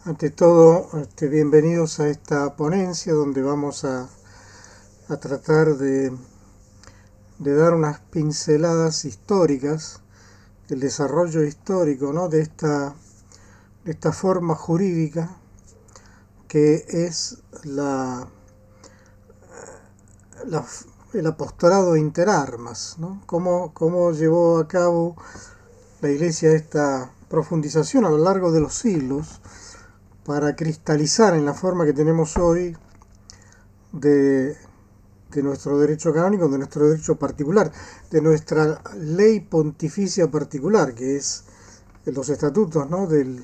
Ante todo, bienvenidos a esta ponencia donde vamos a tratar de dar unas pinceladas históricas, el desarrollo histórico, ¿no? de esta forma jurídica que es la- el apostolado interarmas, ¿no? Cómo llevó a cabo la Iglesia esta profundización a lo largo de los siglos para cristalizar en la forma que tenemos hoy de, de nuestro derecho canónico, de nuestro derecho particular, de nuestra ley pontificia particular, que es los estatutos, ¿no? del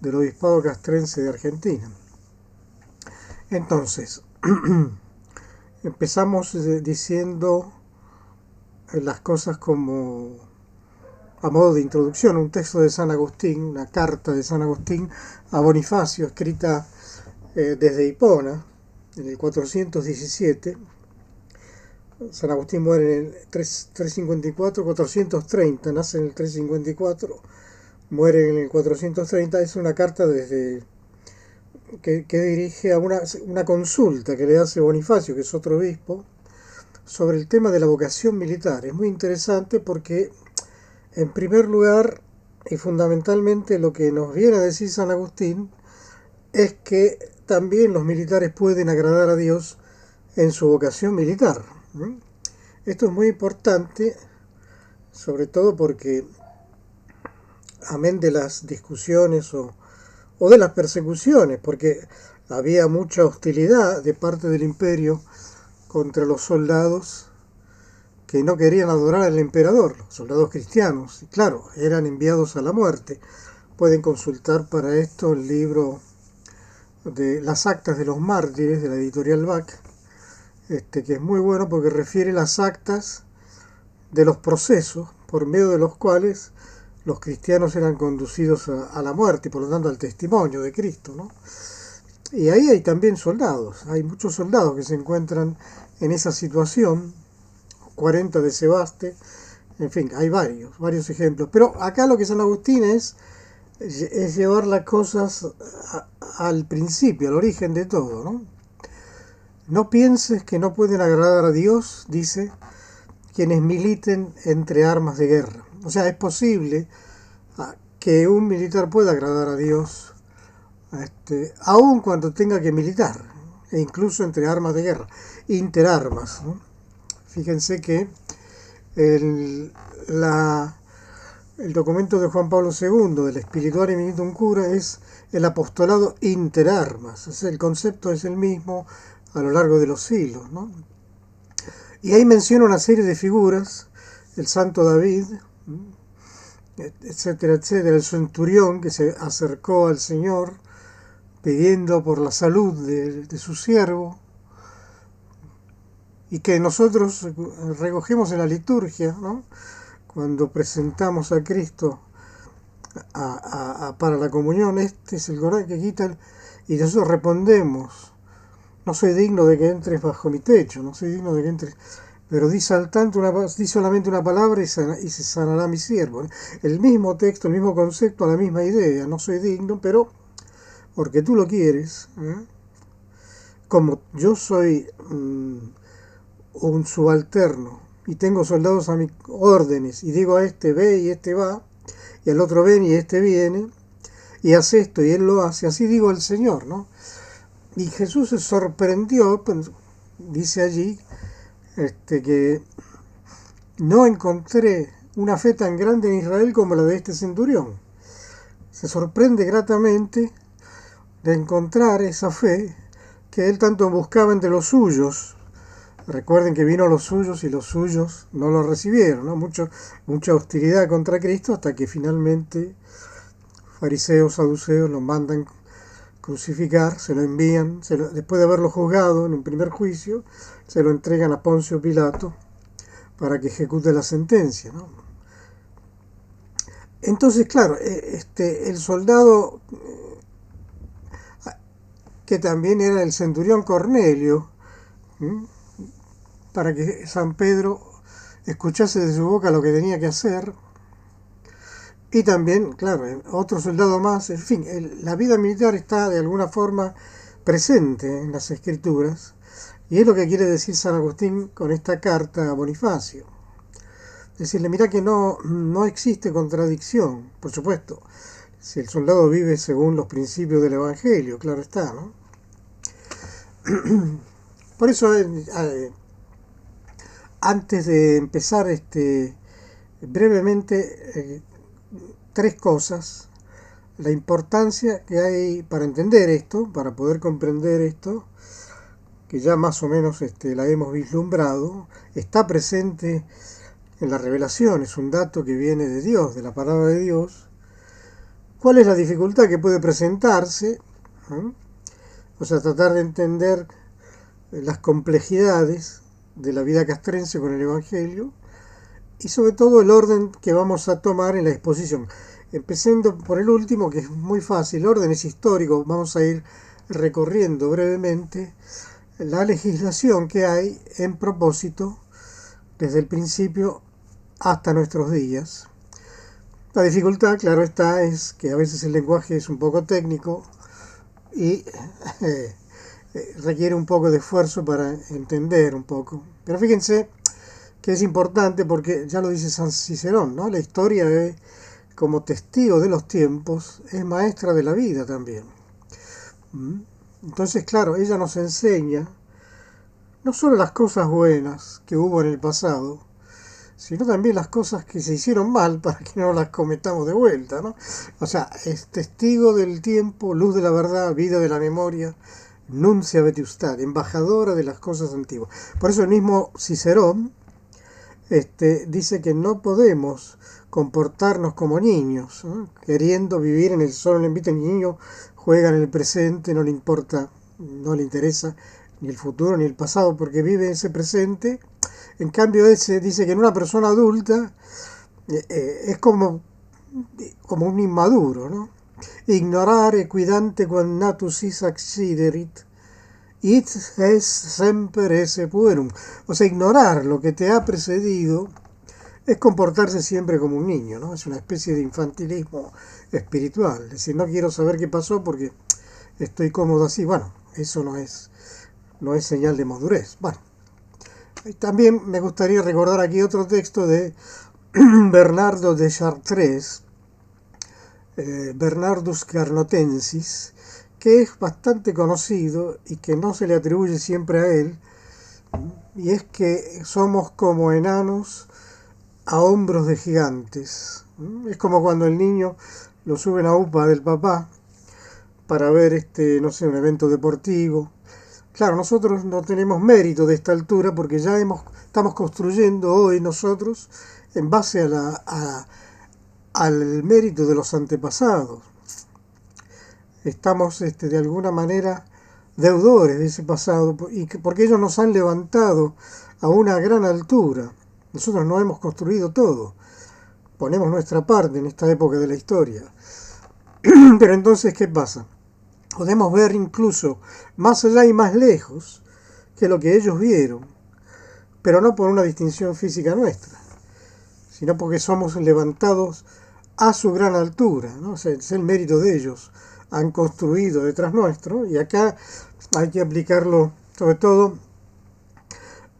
Obispado Castrense de Argentina. Entonces, empezamos diciendo las cosas como a modo de introducción, un texto de San Agustín, una carta de San Agustín a Bonifacio, escrita desde Hipona, en el 417. San Agustín muere en el 354, 430, nace en el 354, muere en el 430. Es una carta que dirige a una consulta que le hace Bonifacio, que es otro obispo, sobre el tema de la vocación militar. Es muy interesante porque, en primer lugar, y fundamentalmente lo que nos viene a decir San Agustín, es que también los militares pueden agradar a Dios en su vocación militar. Esto es muy importante, sobre todo porque, amén de las discusiones o de las persecuciones, porque había mucha hostilidad de parte del imperio contra los soldados que no querían adorar al emperador, los soldados cristianos, y claro, eran enviados a la muerte. Pueden consultar para esto el libro de las actas de los mártires de la editorial Bach, que es muy bueno porque refiere las actas de los procesos por medio de los cuales los cristianos eran conducidos a la muerte y por lo tanto al testimonio de Cristo, ¿no? Y ahí hay también soldados, hay muchos soldados que se encuentran en esa situación, 40 de Sebaste, en fin, hay varios ejemplos. Pero acá lo que San Agustín es llevar las cosas al principio, al origen de todo, ¿no? No pienses que no pueden agradar a Dios, dice, quienes militen entre armas de guerra. O sea, es posible que un militar pueda agradar a Dios, aun cuando tenga que militar, e incluso entre armas de guerra, interarmas, ¿no? Fíjense que el, la, el documento de Juan Pablo II, del Spirituale Ministum Cura, es el apostolado interarmas. El concepto es el mismo a lo largo de los siglos, ¿no? Y ahí menciona una serie de figuras, el santo David, etcétera, etcétera, el centurión que se acercó al Señor pidiendo por la salud de su siervo, y que nosotros recogemos en la liturgia, ¿no? Cuando presentamos a Cristo para la comunión. Este es el Corán que quita, y nosotros respondemos: no soy digno de que entres bajo mi techo, no soy digno de que entres, pero di solamente una palabra y se sanará mi siervo. El mismo texto, el mismo concepto, la misma idea. No soy digno, pero porque tú lo quieres, como yo soy un subalterno y tengo soldados a mis órdenes, y digo a este ve y este va, y al otro ven y este viene, y hace esto y él lo hace, así digo el Señor, ¿no? Y Jesús se sorprendió, pues, dice allí, que no encontré una fe tan grande en Israel como la de este centurión. Se sorprende gratamente de encontrar esa fe que él tanto buscaba entre los suyos. Recuerden que vino a los suyos y los suyos no lo recibieron, ¿no? Mucha hostilidad contra Cristo, hasta que finalmente fariseos, saduceos lo mandan crucificar, se lo envían, después de haberlo juzgado en un primer juicio, se lo entregan a Poncio Pilato para que ejecute la sentencia, ¿no? Entonces, claro, el soldado, que también era el centurión Cornelio, ¿m? Para que San Pedro escuchase de su boca lo que tenía que hacer, Y también, claro, otro soldado más, en fin, la vida militar está de alguna forma presente en las escrituras, y es lo que quiere decir San Agustín con esta carta a Bonifacio. Decirle, mira que no existe contradicción, por supuesto, si el soldado vive según los principios del Evangelio, claro está, ¿no? Por eso, antes de empezar brevemente, tres cosas. La importancia que hay para entender esto, para poder comprender esto, que ya más o menos la hemos vislumbrado, está presente en la revelación, es un dato que viene de Dios, de la palabra de Dios. ¿Cuál es la dificultad que puede presentarse? ¿Eh? O sea, tratar de entender las complejidades de la vida castrense con el Evangelio y sobre todo el orden que vamos a tomar en la exposición. Empezando por el último, que es muy fácil, el orden es histórico, vamos a ir recorriendo brevemente la legislación que hay en propósito desde el principio hasta nuestros días. La dificultad, claro está, es que a veces el lenguaje es un poco técnico y requiere un poco de esfuerzo para entender un poco. Pero fíjense que es importante porque ya lo dice San Cicerón, ¿no? La historia como testigo de los tiempos es maestra de la vida también. Entonces, claro, ella nos enseña no solo las cosas buenas que hubo en el pasado, sino también las cosas que se hicieron mal para que no las cometamos de vuelta, ¿no? O sea, es testigo del tiempo, luz de la verdad, vida de la memoria, nuncia vetustat, embajadora de las cosas antiguas. Por eso el mismo Cicerón dice que no podemos comportarnos como niños, ¿no? Queriendo vivir en el solo ambiente. El niño juega en el presente, no le importa, no le interesa ni el futuro ni el pasado, porque vive en ese presente. En cambio, ese dice que en una persona adulta es como un inmaduro, ¿no? Ignorare quidante quam natus is acciderit, it es semper esse puerum. O sea, ignorar lo que te ha precedido es comportarse siempre como un niño, ¿no? Es una especie de infantilismo espiritual. Es decir, no quiero saber qué pasó porque estoy cómodo así. Bueno, eso no es señal de madurez. Bueno, también me gustaría recordar aquí otro texto de Bernardo de Chartres, Bernardus Carnotensis, que es bastante conocido y que no se le atribuye siempre a él, y es que somos como enanos a hombros de gigantes. Es como cuando el niño lo suben a UPA del papá para ver no sé, un evento deportivo. Claro, nosotros no tenemos mérito de esta altura porque ya estamos construyendo hoy nosotros en base al mérito de los antepasados. Estamos de alguna manera deudores de ese pasado porque ellos nos han levantado a una gran altura. Nosotros no hemos construido todo. Ponemos nuestra parte en esta época de la historia. Pero entonces, ¿qué pasa? Podemos ver incluso más allá y más lejos que lo que ellos vieron, pero no por una distinción física nuestra, sino porque somos levantados a su gran altura, ¿no? O sea, es el mérito de ellos. Han construido detrás nuestro, y acá hay que aplicarlo sobre todo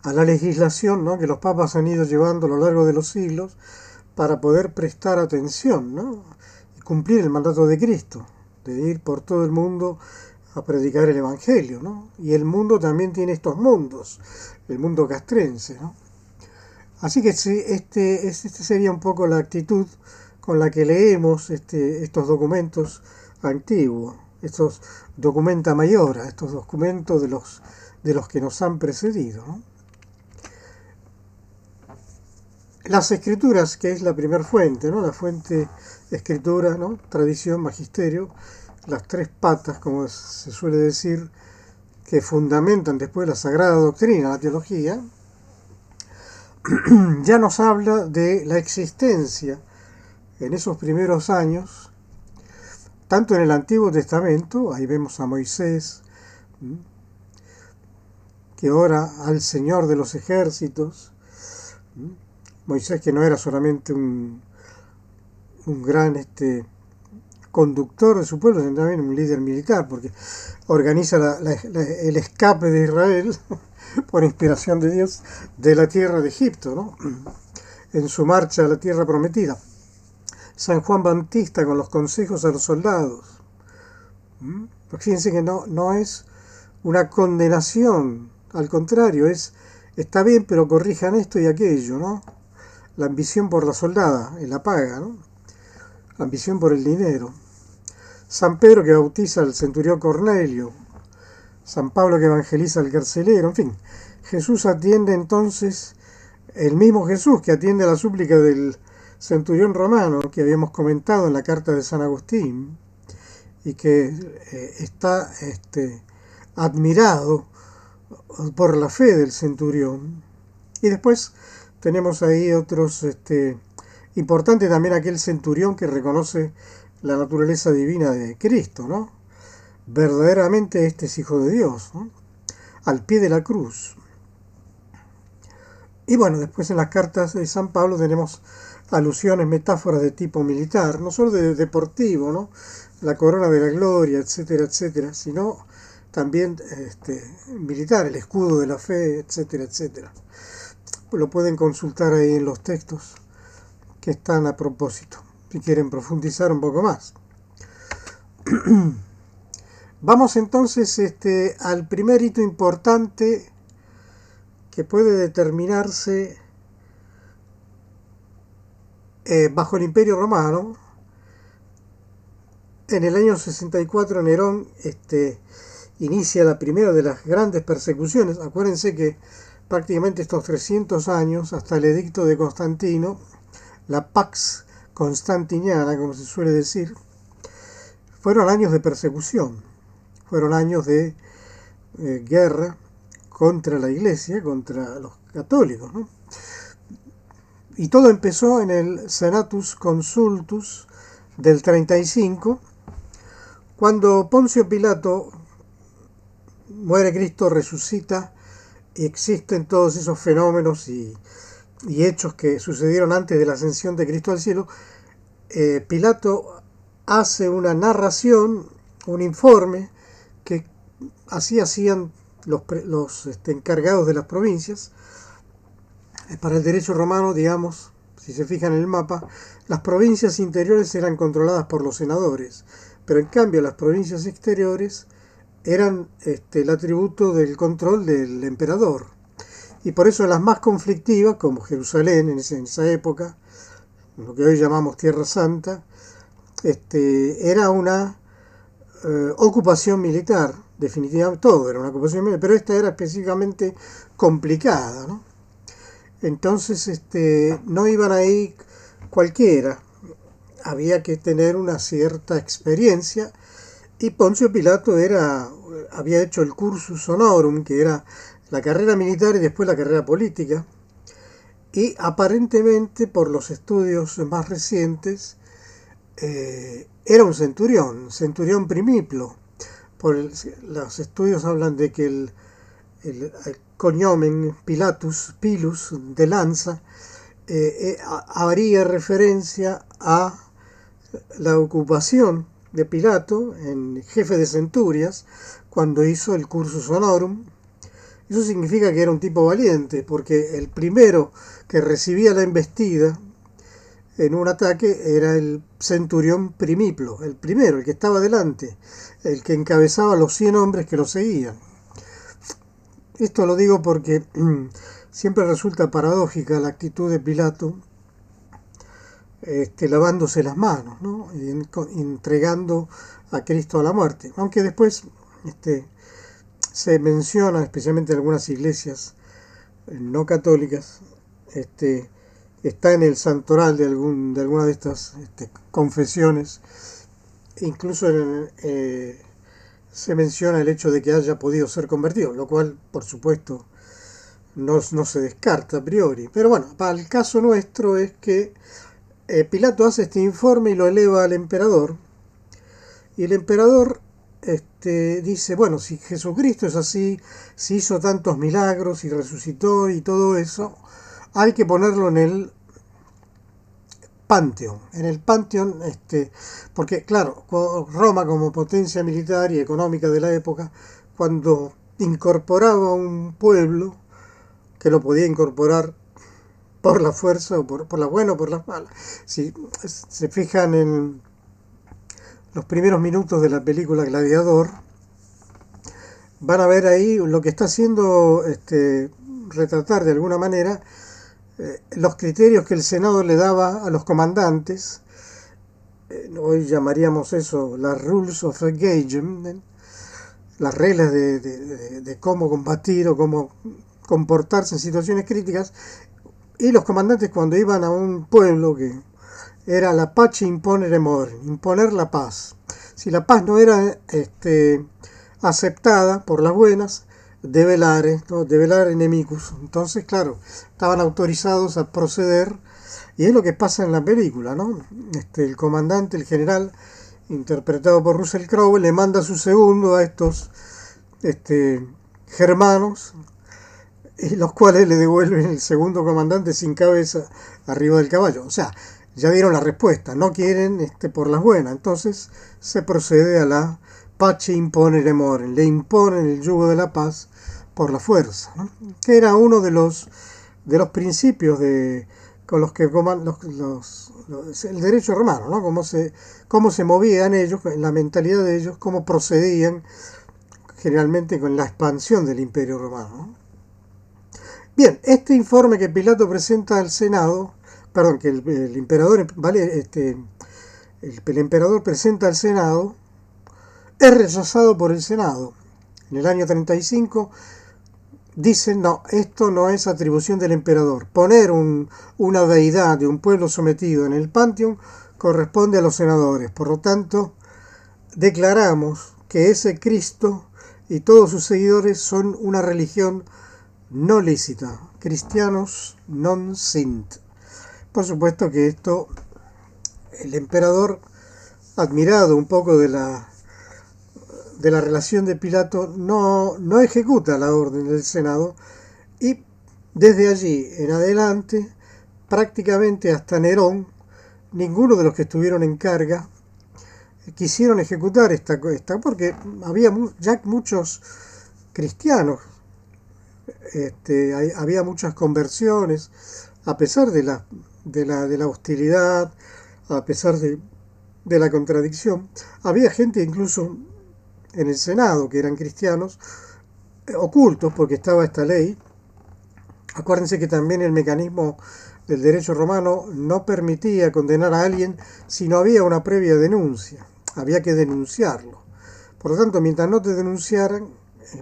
a la legislación, ¿no? Que los papas han ido llevando a lo largo de los siglos para poder prestar atención, ¿no? Y cumplir el mandato de Cristo, de ir por todo el mundo a predicar el Evangelio, ¿no? Y el mundo también tiene estos mundos, el mundo castrense, ¿no? Así que este sería un poco la actitud con la que leemos estos documentos antiguos, estos documenta mayora, estos documentos de los que nos han precedido, ¿no? Las escrituras, que es la primera fuente, ¿no? La fuente escritura, ¿no? Tradición, magisterio, las tres patas, como se suele decir, que fundamentan después la sagrada doctrina, la teología, ya nos habla de la existencia en esos primeros años, tanto en el Antiguo Testamento, ahí vemos a Moisés, que ora al Señor de los ejércitos, Moisés que no era solamente un un gran conductor de su pueblo, sino también un líder militar, porque organiza el escape de Israel por inspiración de Dios de la tierra de Egipto, ¿no? En su marcha a la tierra prometida. San Juan Bautista con los consejos a los soldados. Pues fíjense que no es una condenación, al contrario, está bien, pero corrijan esto y aquello, ¿no? La ambición por la soldada, la paga, ¿no? La ambición por el dinero. San Pedro que bautiza al centurión Cornelio, San Pablo que evangeliza al carcelero, en fin. Jesús atiende entonces, el mismo Jesús que atiende a la súplica del centurión romano que habíamos comentado en la carta de San Agustín, y que está admirado por la fe del centurión. Y después tenemos ahí otros, importante también aquel centurión que reconoce la naturaleza divina de Cristo, ¿no? Verdaderamente este es Hijo de Dios, ¿no? Al pie de la cruz. Y bueno, después en las cartas de San Pablo tenemos alusiones, metáforas de tipo militar, no solo de deportivo, ¿no? La corona de la gloria, etcétera, etcétera, sino también militar, el escudo de la fe, etcétera, etcétera. Lo pueden consultar ahí en los textos que están a propósito, si quieren profundizar un poco más. Vamos entonces al primer hito importante que puede determinarse bajo el Imperio Romano. En el año 64 Nerón inicia la primera de las grandes persecuciones. Acuérdense que prácticamente estos 300 años, hasta el edicto de Constantino, la Pax Constantiniana, como se suele decir, fueron años de persecución, fueron años de guerra contra la Iglesia, contra los católicos, ¿no? Y todo empezó en el Senatus Consultus del 35, cuando Poncio Pilato, muere Cristo, resucita, y existen todos esos fenómenos y hechos que sucedieron antes de la ascensión de Cristo al cielo. Pilato hace una narración, un informe, que así hacían los encargados de las provincias. Para el derecho romano, digamos, si se fijan en el mapa, las provincias interiores eran controladas por los senadores, pero en cambio las provincias exteriores eran el atributo del control del emperador. Y por eso las más conflictivas, como Jerusalén en esa época, lo que hoy llamamos Tierra Santa, era una ocupación militar, definitivamente todo era una ocupación militar, pero esta era específicamente complicada, ¿no? Entonces no iban ahí cualquiera, había que tener una cierta experiencia, y Poncio Pilato había hecho el cursus honorum, que era la carrera militar y después la carrera política, y aparentemente por los estudios más recientes era un centurión primiplo. Los estudios hablan de que el cognomen Pilus de Lanza haría referencia a la ocupación de Pilato en jefe de centurias cuando hizo el cursus honorum. Eso significa que era un tipo valiente, porque el primero que recibía la embestida en un ataque era el centurión primiplo, el primero, el que estaba delante, el que encabezaba los 100 hombres que lo seguían. Esto lo digo porque siempre resulta paradójica la actitud de Pilato, lavándose las manos, ¿no? Y entregando a Cristo a la muerte. Aunque después se menciona, especialmente en algunas iglesias no católicas, está en el santoral de alguna de estas confesiones. Incluso se menciona el hecho de que haya podido ser convertido, lo cual, por supuesto, no se descarta a priori. Pero bueno, para el caso nuestro es que Pilato hace este informe y lo eleva al emperador, y el emperador dice, bueno, si Jesucristo es así, si hizo tantos milagros y resucitó y todo eso, hay que ponerlo en el Pantheon. En el Pantheon, porque claro, Roma como potencia militar y económica de la época, cuando incorporaba un pueblo, que lo podía incorporar por la fuerza o por la buena o por las malas. Si se fijan en los primeros minutos de la película Gladiador, van a ver ahí lo que está haciendo retratar de alguna manera los criterios que el Senado le daba a los comandantes. Hoy llamaríamos eso las rules of engagement, las reglas de cómo combatir o cómo comportarse en situaciones críticas. Y los comandantes, cuando iban a un pueblo que era la pace imponere more, imponer la paz. Si la paz no era aceptada por las buenas, develare, ¿no? Develare nemicus. Entonces, claro, estaban autorizados a proceder, y es lo que pasa en la película, ¿no? El comandante, el general, interpretado por Russell Crowe, le manda a su segundo a estos germanos, y los cuales le devuelven el segundo comandante sin cabeza arriba del caballo. O sea, ya dieron la respuesta, no quieren por las buenas. Entonces se procede a la pace imponere more, le imponen el yugo de la paz por la fuerza, ¿no? Que era uno de los principios con los que el derecho romano, ¿no? Cómo se movían ellos, en la mentalidad de ellos, cómo procedían generalmente con la expansión del Imperio Romano, ¿no? Bien, este informe que Pilato presenta al Senado, perdón, que el emperador, ¿vale? El emperador presenta al Senado, es rechazado por el Senado. En el año 35 dicen, no, esto no es atribución del emperador. Poner una deidad de un pueblo sometido en el Panteón corresponde a los senadores. Por lo tanto, declaramos que ese Cristo y todos sus seguidores son una religión no lícita, cristianos non sint. Por supuesto que esto, el emperador, admirado un poco de la relación de Pilato, no ejecuta la orden del Senado, y desde allí en adelante, prácticamente hasta Nerón, ninguno de los que estuvieron en carga quisieron ejecutar esta porque había ya muchos cristianos. Había muchas conversiones, a pesar de la hostilidad, a pesar de la contradicción. Había gente incluso en el Senado que eran cristianos, ocultos, porque estaba esta ley. Acuérdense que también el mecanismo del derecho romano no permitía condenar a alguien si no había una previa denuncia. Había que denunciarlo. Por lo tanto, mientras no te denunciaran,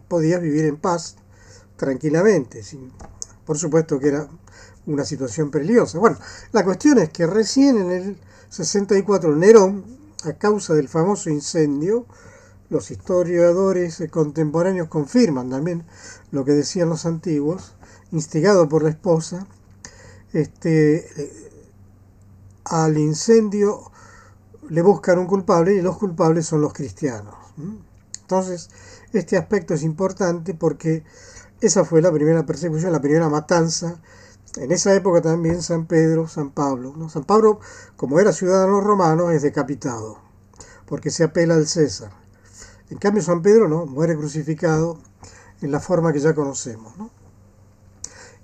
podías vivir en paz tranquilamente. Por supuesto que era una situación peligrosa. Bueno, la cuestión es que recién en el 64 Nerón, a causa del famoso incendio, los historiadores contemporáneos confirman también lo que decían los antiguos, instigado por la esposa, al incendio le buscan un culpable, y los culpables son los cristianos. Entonces, este aspecto es importante porque esa fue la primera persecución, la primera matanza. En esa época también San Pablo, ¿no? San Pablo, como era ciudadano romano, es decapitado, porque se apela al César. En cambio, San Pedro no, muere crucificado en la forma que ya conocemos, ¿no?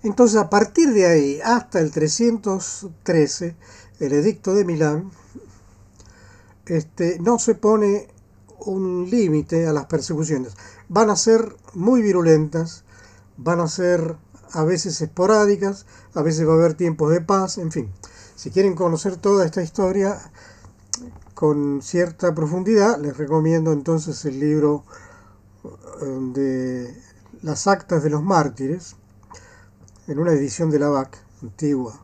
Entonces, a partir de ahí, hasta el 313, el Edicto de Milán, no se pone un límite a las persecuciones. Van a ser muy virulentas, van a ser a veces esporádicas, a veces va a haber tiempos de paz, en fin. Si quieren conocer toda esta historia con cierta profundidad, les recomiendo entonces el libro de Las Actas de los Mártires, en una edición de la BAC antigua.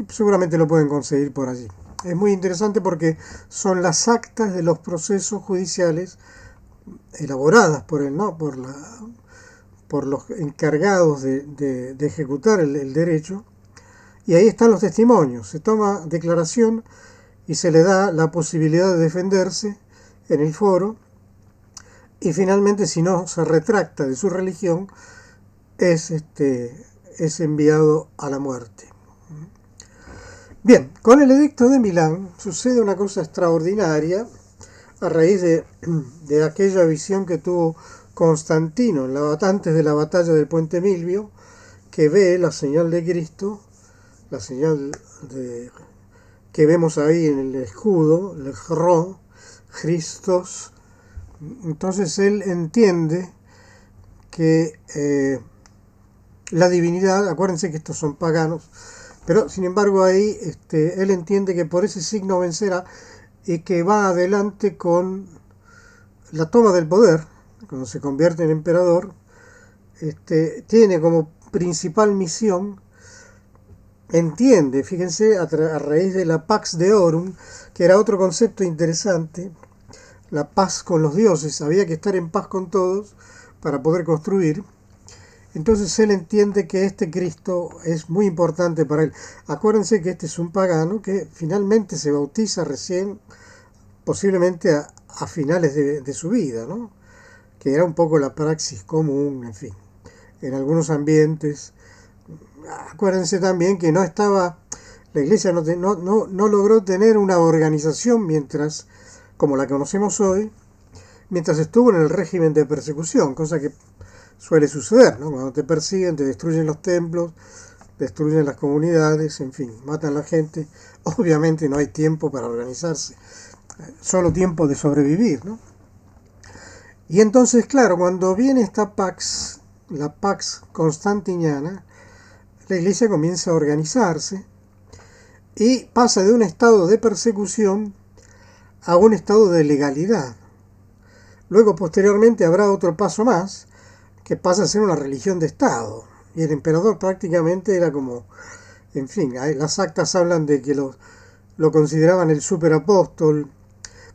Seguramente lo pueden conseguir por allí. Es muy interesante porque son las actas de los procesos judiciales elaboradas por él, ¿no? por los encargados de ejecutar el derecho, y ahí están los testimonios. Se toma declaración y se le da la posibilidad de defenderse en el foro, y finalmente, si no se retracta de su religión, es enviado a la muerte. Bien, con el edicto de Milán sucede una cosa extraordinaria a raíz de aquella visión que tuvo Constantino antes de la batalla del Puente Milvio, que ve la señal de Cristo, la señal de, que vemos ahí en el escudo, el Ro, Christos. Entonces él entiende que la divinidad, acuérdense que estos son paganos, pero sin embargo ahí él entiende que por ese signo vencerá y que va adelante con la toma del poder, cuando se convierte en emperador, tiene como principal misión, entiende, fíjense, a raíz de la Pax Deorum, que era otro concepto interesante, la paz con los dioses, había que estar en paz con todos para poder construir. Entonces él entiende que este Cristo es muy importante para él. Acuérdense que este es un pagano que finalmente se bautiza recién, posiblemente a finales de su vida, ¿no? Que era un poco la praxis común, en fin, en algunos ambientes. Acuérdense también que no estaba, la iglesia no logró tener una organización mientras, como la conocemos hoy, mientras estuvo en el régimen de persecución, cosa que suele suceder, ¿no? Cuando te persiguen, te destruyen los templos, destruyen las comunidades, en fin, matan a la gente. Obviamente no hay tiempo para organizarse, solo tiempo de sobrevivir, ¿no? Y entonces, claro, cuando viene esta Pax, la Pax Constantiniana, la iglesia comienza a organizarse y pasa de un estado de persecución a un estado de legalidad. Luego, posteriormente, habrá otro paso más, que pasa a ser una religión de Estado. Y el emperador prácticamente era como, en fin, las actas hablan de que lo consideraban el superapóstol,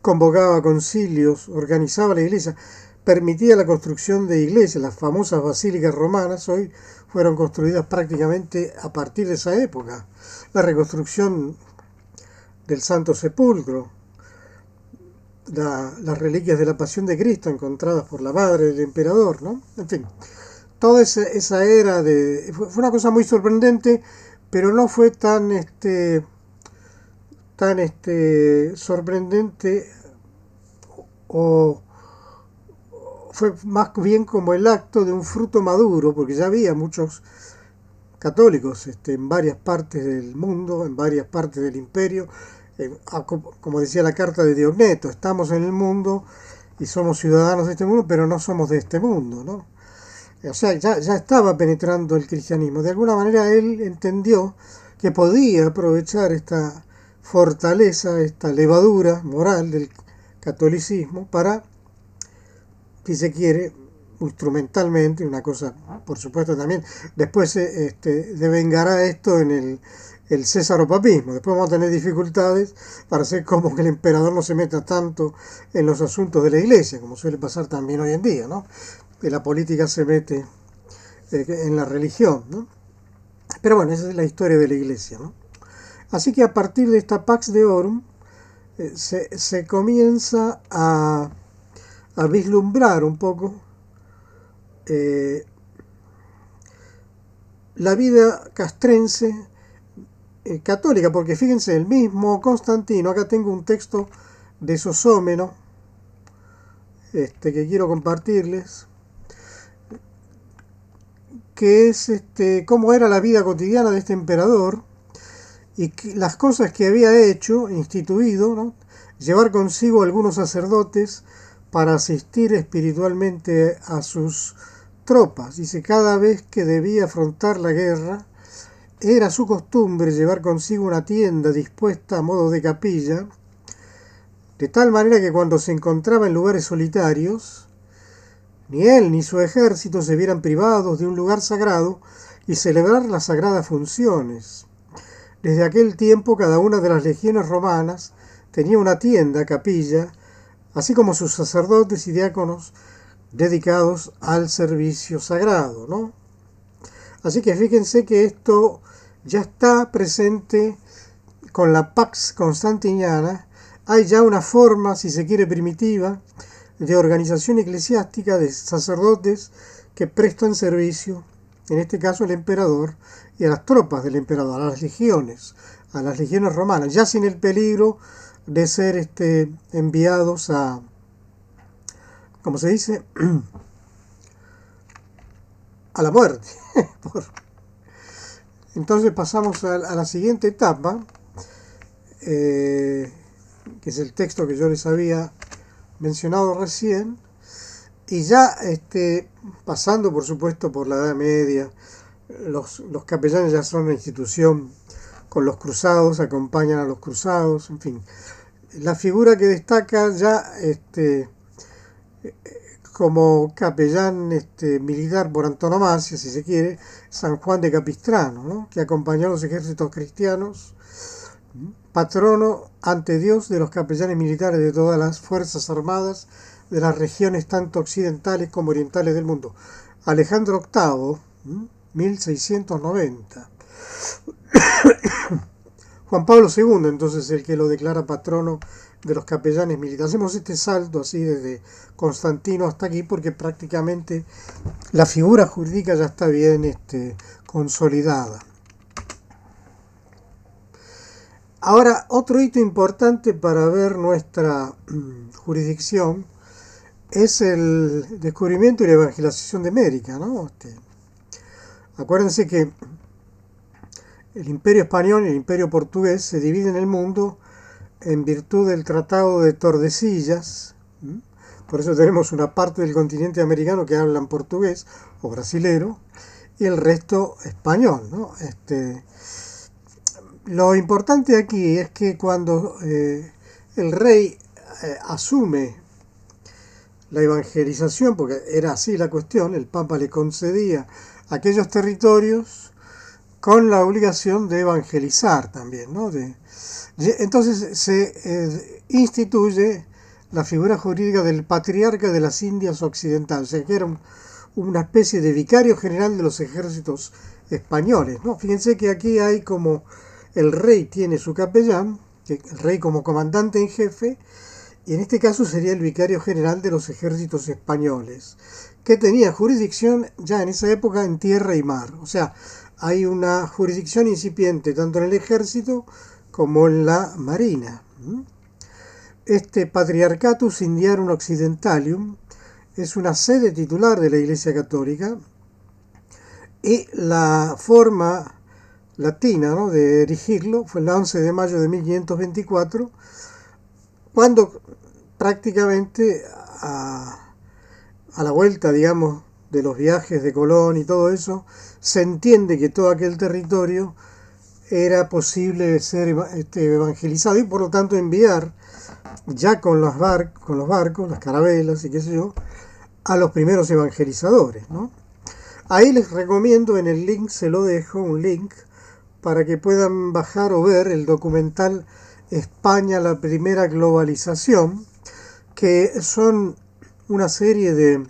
convocaba concilios, organizaba la iglesia, permitía la construcción de iglesias. Las famosas basílicas romanas hoy fueron construidas prácticamente a partir de esa época. La reconstrucción del Santo Sepulcro, las reliquias de la Pasión de Cristo encontradas por la madre del emperador, ¿no? En fin, toda esa era fue una cosa muy sorprendente, pero no fue tan sorprendente, o fue más bien como el acto de un fruto maduro, porque ya había muchos católicos en varias partes del mundo, en varias partes del imperio. Como decía la carta de Diogneto, estamos en el mundo y somos ciudadanos de este mundo, pero no somos de este mundo, ¿no? O sea, ya estaba penetrando el cristianismo. De alguna manera él entendió que podía aprovechar esta fortaleza, esta levadura moral del catolicismo para, si se quiere, instrumentalmente, una cosa, por supuesto, también, después devengará esto en el césaropapismo. Después vamos a tener dificultades para hacer como que el emperador no se meta tanto en los asuntos de la iglesia, como suele pasar también hoy en día, ¿no? Que la política se mete en la religión, ¿no? Pero bueno, esa es la historia de la iglesia, ¿no? Así que a partir de esta Pax Deorum se comienza a vislumbrar un poco la vida castrense católica, porque fíjense, el mismo Constantino, acá tengo un texto de Sosómeno que quiero compartirles, que es cómo era la vida cotidiana de este emperador y las cosas que había hecho, instituido, ¿no? Llevar consigo algunos sacerdotes para asistir espiritualmente a sus tropas. Dice, cada vez que debía afrontar la guerra, era su costumbre llevar consigo una tienda dispuesta a modo de capilla, de tal manera que cuando se encontraba en lugares solitarios, ni él ni su ejército se vieran privados de un lugar sagrado y celebrar las sagradas funciones. Desde aquel tiempo cada una de las legiones romanas tenía una tienda, capilla, así como sus sacerdotes y diáconos dedicados al servicio sagrado, ¿no? Así que fíjense que esto ya está presente con la Pax Constantiniana. Hay ya una forma, si se quiere, primitiva de organización eclesiástica de sacerdotes que prestan servicio, en este caso al emperador y a las tropas del emperador, a las legiones, a las legiones romanas, ya sin el peligro de ser enviados a, ¿cómo se dice? A la muerte. Entonces pasamos a la siguiente etapa, que es el texto que yo les había mencionado recién, y ya pasando por supuesto por la Edad Media, los capellanes ya son una institución con los cruzados, acompañan a los cruzados, en fin. La figura que destaca ya como capellán militar por antonomasia, si se quiere, San Juan de Capistrano, ¿no? Que acompañó a los ejércitos cristianos, patrono ante Dios de los capellanes militares de todas las fuerzas armadas de las regiones tanto occidentales como orientales del mundo. Alejandro VIII, 1690. Juan Pablo II, entonces, el que lo declara patrono de los capellanes militares. Hacemos este salto así desde Constantino hasta aquí porque prácticamente la figura jurídica ya está bien consolidada. Ahora, otro hito importante para ver nuestra jurisdicción es el descubrimiento y la evangelización de América, ¿no? Acuérdense que el Imperio Español y el Imperio Portugués se dividen el mundo en virtud del Tratado de Tordesillas. Por eso tenemos una parte del continente americano que hablan portugués o brasilero y el resto español, ¿no? Lo importante aquí es que cuando el rey asume la evangelización, porque era así la cuestión, el Papa le concedía aquellos territorios con la obligación de evangelizar también, ¿no? Entonces se instituye la figura jurídica del patriarca de las Indias Occidentales, o sea que era una especie de vicario general de los ejércitos españoles, ¿no? Fíjense que aquí hay como el rey tiene su capellán, el rey como comandante en jefe, y en este caso sería el vicario general de los ejércitos españoles, que tenía jurisdicción ya en esa época en tierra y mar. O sea, hay una jurisdicción incipiente tanto en el ejército como en la marina. Este Patriarchatus Indiarum Occidentalium es una sede titular de la Iglesia Católica y la forma latina, ¿no?, de erigirlo fue el 11 de mayo de 1524, cuando prácticamente a la vuelta, digamos, de los viajes de Colón y todo eso, se entiende que todo aquel territorio era posible ser evangelizado y por lo tanto enviar ya con los barcos, las carabelas y qué sé yo, a los primeros evangelizadores, ¿no? Ahí les recomiendo, en el link se lo dejo, un link para que puedan bajar o ver el documental España, la primera globalización, que son una serie de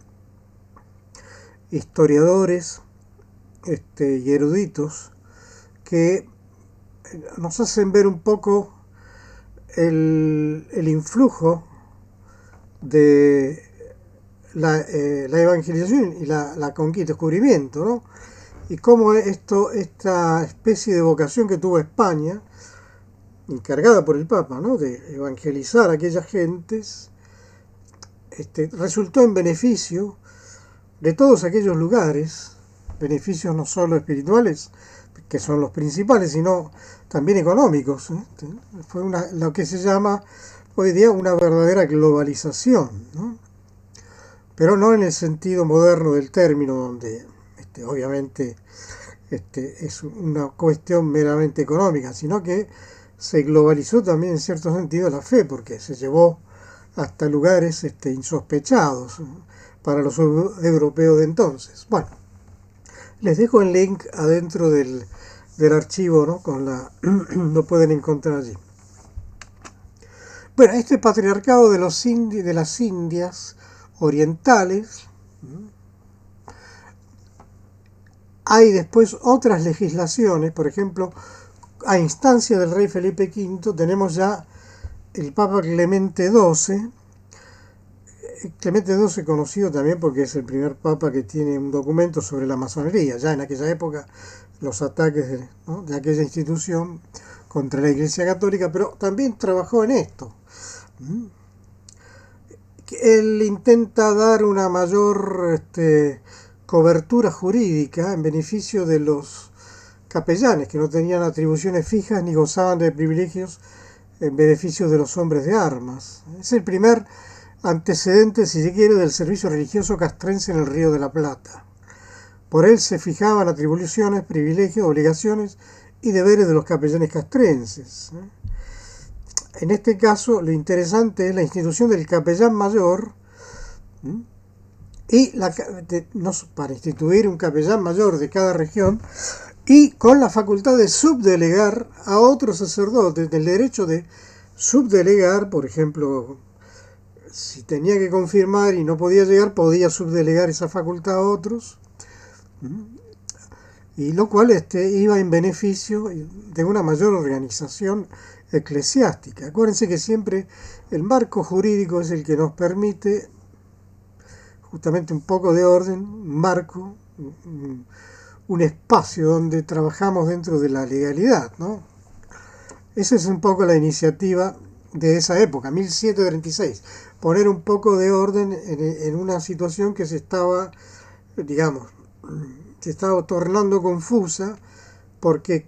historiadores y eruditos que nos hacen ver un poco el influjo de la evangelización y la conquista, descubrimiento, ¿no? Y cómo esta especie de vocación que tuvo España, encargada por el Papa, ¿no?, de evangelizar a aquellas gentes, resultó en beneficio de todos aquellos lugares, beneficios no solo espirituales, que son los principales, sino también económicos. Fue lo que se llama hoy día una verdadera globalización, ¿no? Pero no en el sentido moderno del término, donde obviamente es una cuestión meramente económica, sino que se globalizó también en cierto sentido la fe, porque se llevó hasta lugares insospechados para los europeos de entonces. Bueno, les dejo el link adentro del archivo, ¿no? Lo pueden encontrar allí. Bueno, este patriarcado de las Indias orientales, hay después otras legislaciones, por ejemplo, a instancia del rey Felipe V tenemos ya el Papa Clemente XII, Clemente XII conocido también porque es el primer papa que tiene un documento sobre la masonería. Ya en aquella época los ataques ¿no?, de aquella institución contra la Iglesia Católica, pero también trabajó en esto. Él intenta dar una mayor cobertura jurídica en beneficio de los capellanes, que no tenían atribuciones fijas ni gozaban de privilegios en beneficio de los hombres de armas. Es el primer antecedente, si se quiere, del servicio religioso castrense en el Río de la Plata. Por él se fijaban atribuciones, privilegios, obligaciones y deberes de los capellanes castrenses. En este caso, lo interesante es la institución del capellán mayor y para instituir un capellán mayor de cada región y con la facultad de subdelegar a otros sacerdotes, del derecho de subdelegar, por ejemplo, si tenía que confirmar y no podía llegar, podía subdelegar esa facultad a otros, y lo cual iba en beneficio de una mayor organización eclesiástica. Acuérdense que siempre el marco jurídico es el que nos permite justamente un poco de orden, un marco, un espacio donde trabajamos dentro de la legalidad, ¿no? Esa es un poco la iniciativa de esa época, 1736, poner un poco de orden en una situación que se estaba tornando confusa, porque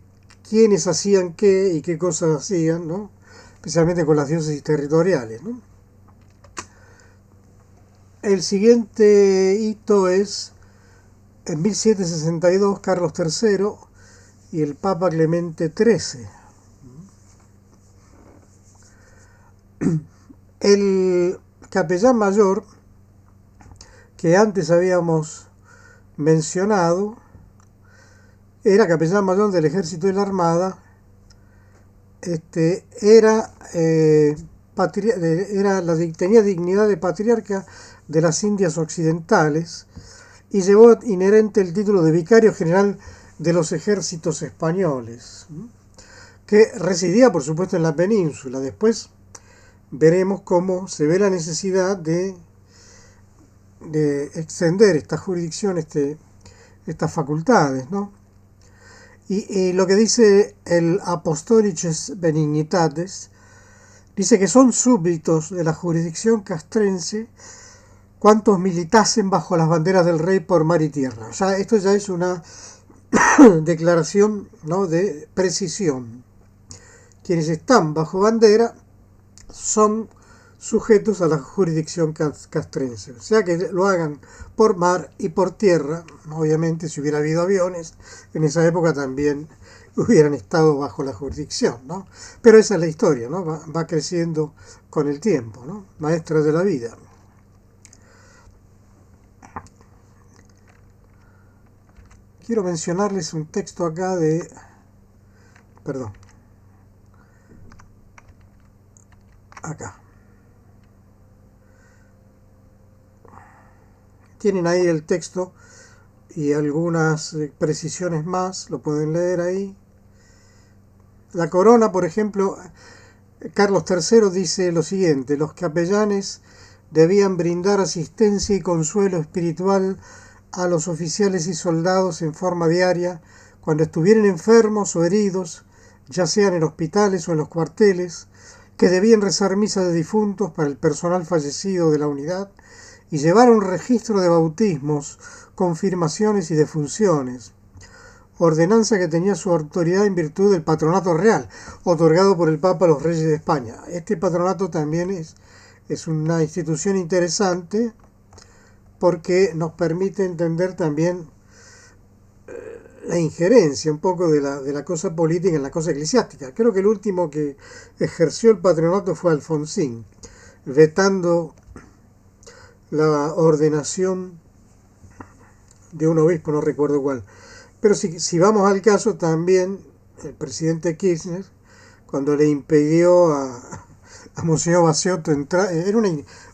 quiénes hacían qué y qué cosas hacían, ¿no?, especialmente con las diócesis territoriales, ¿no? El siguiente hito es en 1762 Carlos III y el Papa Clemente XIII. El capellán mayor que antes habíamos mencionado era capellán mayor del Ejército y la Armada. Tenía dignidad de patriarca de las Indias Occidentales y llevó inherente el título de vicario general de los ejércitos españoles, que residía por supuesto en la península. Después veremos cómo se ve la necesidad de extender esta jurisdicción, estas facultades, ¿no? Y lo que dice el Apostolices Benignitates, dice que son súbditos de la jurisdicción castrense cuantos militasen bajo las banderas del rey por mar y tierra. O sea, esto ya es una declaración, ¿no?, de precisión. Quienes están bajo bandera son sujetos a la jurisdicción castrense. O sea, que lo hagan por mar y por tierra. Obviamente, si hubiera habido aviones, en esa época también hubieran estado bajo la jurisdicción, ¿no? Pero esa es la historia, ¿no? Va creciendo con el tiempo, ¿no? Maestra de la vida. Quiero mencionarles un texto acá acá. Tienen ahí el texto y algunas precisiones más, lo pueden leer ahí. La corona, por ejemplo, Carlos III dice lo siguiente: los capellanes debían brindar asistencia y consuelo espiritual a los oficiales y soldados en forma diaria cuando estuvieran enfermos o heridos, ya sean en hospitales o en los cuarteles, que debían rezar misa de difuntos para el personal fallecido de la unidad y llevar un registro de bautismos, confirmaciones y defunciones, ordenanza que tenía su autoridad en virtud del patronato real, otorgado por el Papa a los reyes de España. Este patronato también es una institución interesante porque nos permite entender también la injerencia un poco de la cosa política en la cosa eclesiástica. Creo que el último que ejerció el patronato fue Alfonsín, vetando la ordenación de un obispo, no recuerdo cuál. Pero si vamos al caso, también el presidente Kirchner, cuando le impidió a Monseñor Baciotto entrar, era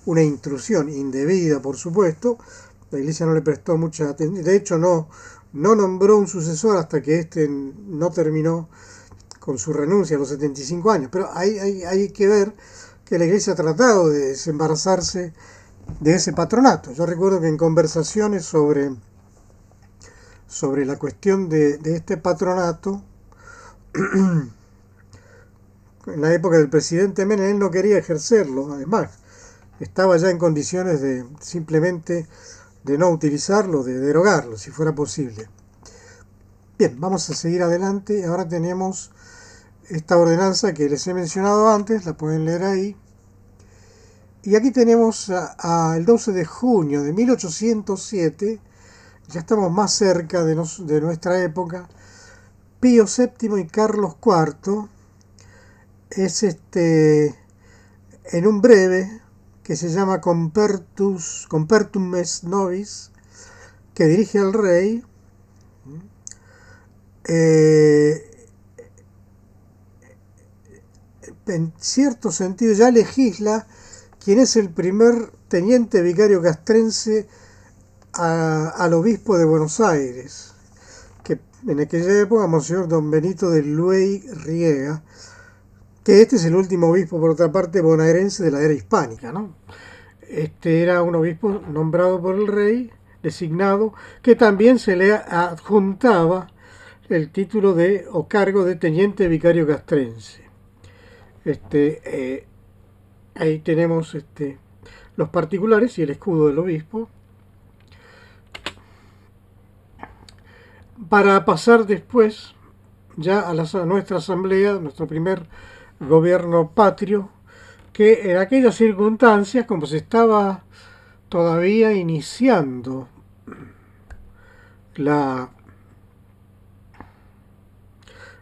una intrusión indebida, por supuesto. La Iglesia no le prestó mucha atención. De hecho, no nombró un sucesor hasta que no terminó con su renuncia a los 75 años. Pero hay que ver que la Iglesia ha tratado de desembarazarse de ese patronato. Yo recuerdo que en conversaciones sobre la cuestión de este patronato, en la época del presidente Menem, él no quería ejercerlo, además, estaba ya en condiciones de simplemente de no utilizarlo, de derogarlo, si fuera posible. Bien, vamos a seguir adelante. Ahora tenemos esta ordenanza que les he mencionado antes, la pueden leer ahí. Y aquí tenemos el 12 de junio de 1807, ya estamos más cerca de nuestra época. Pío VII y Carlos IV es en un breve que se llama Compertum est Nobis, que dirige al rey, en cierto sentido ya legisla quién es el primer teniente vicario castrense al obispo de Buenos Aires, que en aquella época, Monseñor Don Benito de Luey Riega, que este es el último obispo, por otra parte, bonaerense de la era hispánica, ¿no? Este era un obispo nombrado por el rey, designado, que también se le adjuntaba el título o cargo de teniente vicario castrense. Ahí tenemos los particulares y el escudo del obispo. Para pasar después ya a nuestra asamblea, nuestro primer gobierno patrio, que en aquellas circunstancias, como se estaba todavía iniciando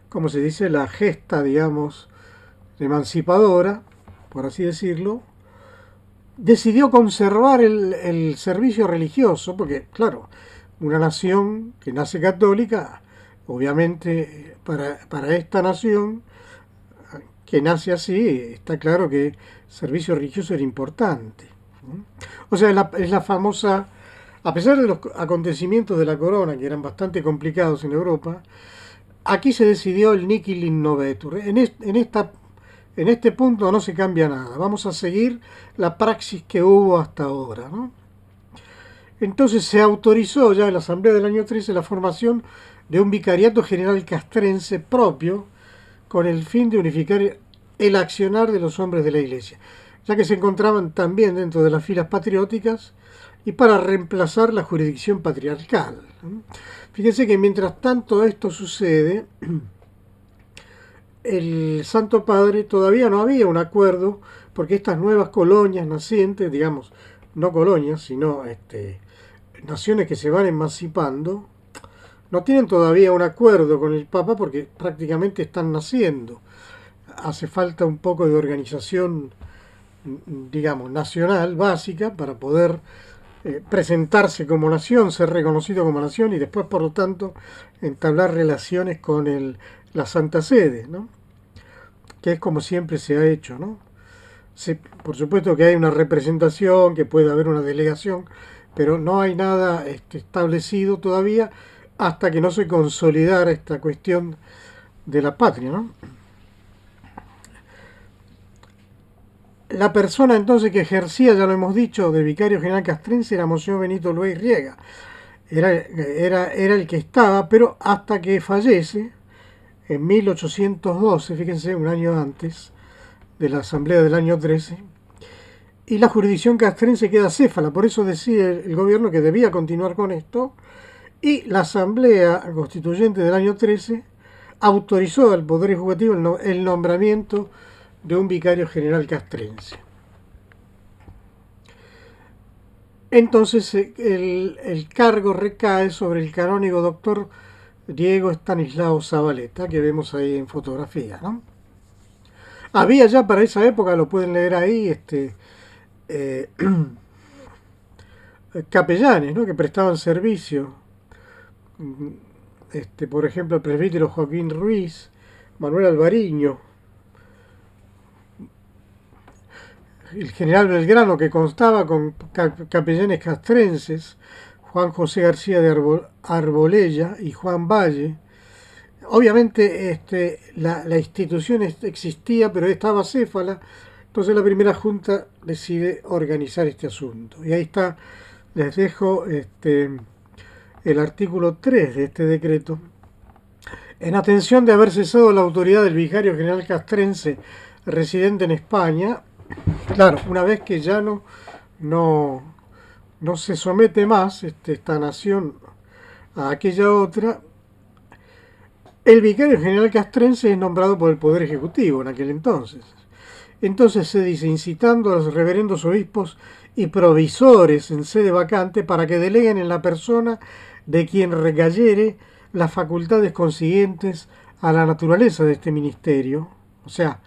como se dice, la gesta, digamos, emancipadora, por así decirlo, decidió conservar el servicio religioso, porque, claro, una nación que nace católica, obviamente para esta nación que nace así, está claro que el servicio religioso era importante. O sea, es la famosa, a pesar de los acontecimientos de la corona, que eran bastante complicados en Europa, aquí se decidió el nihil in novetur. En este punto no se cambia nada. Vamos a seguir la praxis que hubo hasta ahora, ¿no? Entonces se autorizó ya en la Asamblea del año 13 la formación de un vicariato general castrense propio con el fin de unificar el accionar de los hombres de la Iglesia, ya que se encontraban también dentro de las filas patrióticas y para reemplazar la jurisdicción patriarcal. Fíjense que mientras tanto esto sucede, el Santo Padre todavía no había un acuerdo, porque estas nuevas colonias nacientes, digamos, no colonias, sino naciones que se van emancipando, no tienen todavía un acuerdo con el Papa porque prácticamente están naciendo. Hace falta un poco de organización, digamos, nacional, básica, para poder presentarse como nación, ser reconocido como nación y después, por lo tanto, entablar relaciones con la Santa Sede, ¿no? Que es como siempre se ha hecho, ¿no? Por supuesto que hay una representación, que puede haber una delegación, pero no hay nada establecido todavía hasta que no se consolidara esta cuestión de la patria, ¿no? La persona entonces que ejercía, ya lo hemos dicho, de vicario general castrense era Monseñor Benito Luey Riega. Era el que estaba, pero hasta que fallece en 1812, fíjense, un año antes de la asamblea del año 13, y la jurisdicción castrense queda céfala. Por eso decía el gobierno que debía continuar con esto, y la asamblea constituyente del año 13 autorizó al Poder Ejecutivo el nombramiento de un vicario general castrense. Entonces el cargo recae sobre el canónigo doctor Diego Estanislao Zabaleta, que vemos ahí en fotografía, ¿no? Había ya para esa época, lo pueden leer ahí, capellanes, ¿no?, que prestaban servicio. Por ejemplo, el presbítero Joaquín Ruiz, Manuel Alvariño, el general Belgrano, que constaba con capellanes castrenses, Juan José García de Arbolella y Juan Valle. Obviamente la institución existía, pero estaba céfala, Entonces la primera junta decide organizar este asunto. Y ahí está, les dejo el artículo 3 de este decreto. En atención de haber cesado la autoridad del vicario general castrense residente en España, claro, una vez que ya no, no se somete más esta nación a aquella otra, el vicario general castrense es nombrado por el Poder Ejecutivo en aquel entonces. Entonces se dice, incitando a los reverendos obispos y provisores en sede vacante para que deleguen en la persona de quien recayere las facultades consiguientes a la naturaleza de este ministerio. O sea,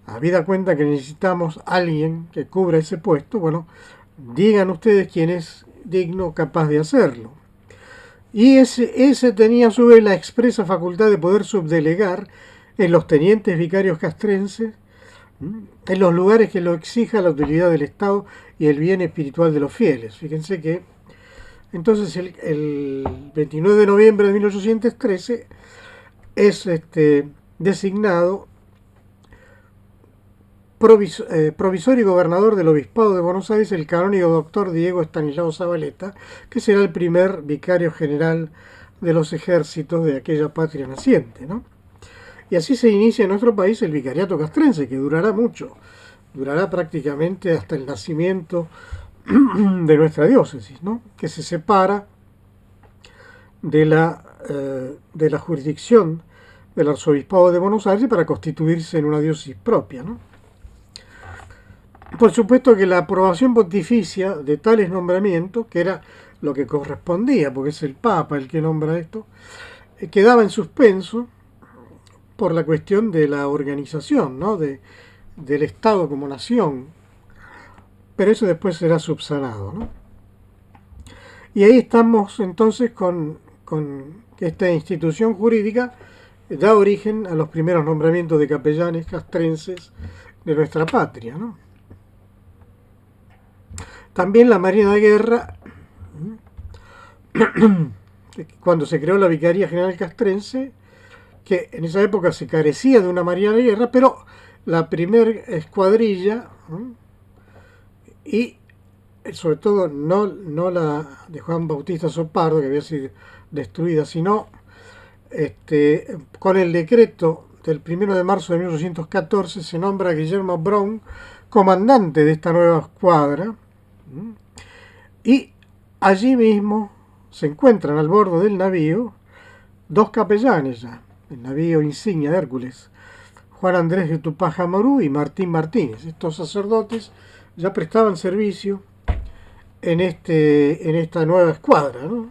habida cuenta que necesitamos alguien que cubra ese puesto, bueno, digan ustedes quién es digno, capaz de hacerlo. Y ese tenía a su vez la expresa facultad de poder subdelegar en los tenientes vicarios castrenses en los lugares que lo exija la utilidad del Estado y el bien espiritual de los fieles. Fíjense que entonces el 29 de noviembre de 1813 es designado provisor y gobernador del Obispado de Buenos Aires el canónigo doctor Diego Estanislao Zabaleta, que será el primer vicario general de los ejércitos de aquella patria naciente, ¿no? Y así se inicia en nuestro país el vicariato castrense, que durará mucho, durará prácticamente hasta el nacimiento de nuestra diócesis, ¿no? Que se separa de la jurisdicción del arzobispado de Buenos Aires para constituirse en una diócesis propia, ¿no? Por supuesto que la aprobación pontificia de tales nombramientos, que era lo que correspondía, porque es el Papa el que nombra esto, quedaba en suspenso por la cuestión de la organización, ¿no? del Estado como nación. Pero eso después será subsanado, ¿no? Y ahí estamos entonces con esta institución jurídica que da origen a los primeros nombramientos de capellanes castrenses de nuestra patria, ¿no? También la Marina de Guerra, cuando se creó la Vicaría General Castrense, que en esa época se carecía de una Marina de Guerra, pero la primera escuadrilla, y sobre todo no la de Juan Bautista Sopardo, que había sido destruida, sino con el decreto del 1 de marzo de 1814 se nombra a Guillermo Brown comandante de esta nueva escuadra, y allí mismo se encuentran al borde del navío dos capellanes ya, el navío insignia de Hércules, Juan Andrés de Tupac Amaru y Martín Martínez. Estos sacerdotes ya prestaban servicio en esta nueva escuadra, ¿no?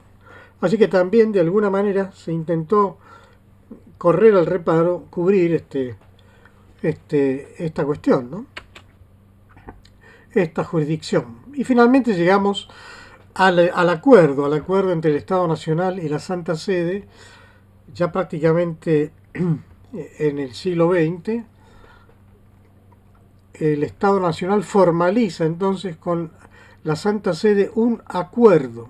Así que también de alguna manera se intentó correr al reparo, cubrir esta cuestión, ¿no? Esta jurisdicción. Y finalmente llegamos al acuerdo entre el Estado Nacional y la Santa Sede, ya prácticamente en el siglo XX. El Estado Nacional formaliza entonces con la Santa Sede un acuerdo.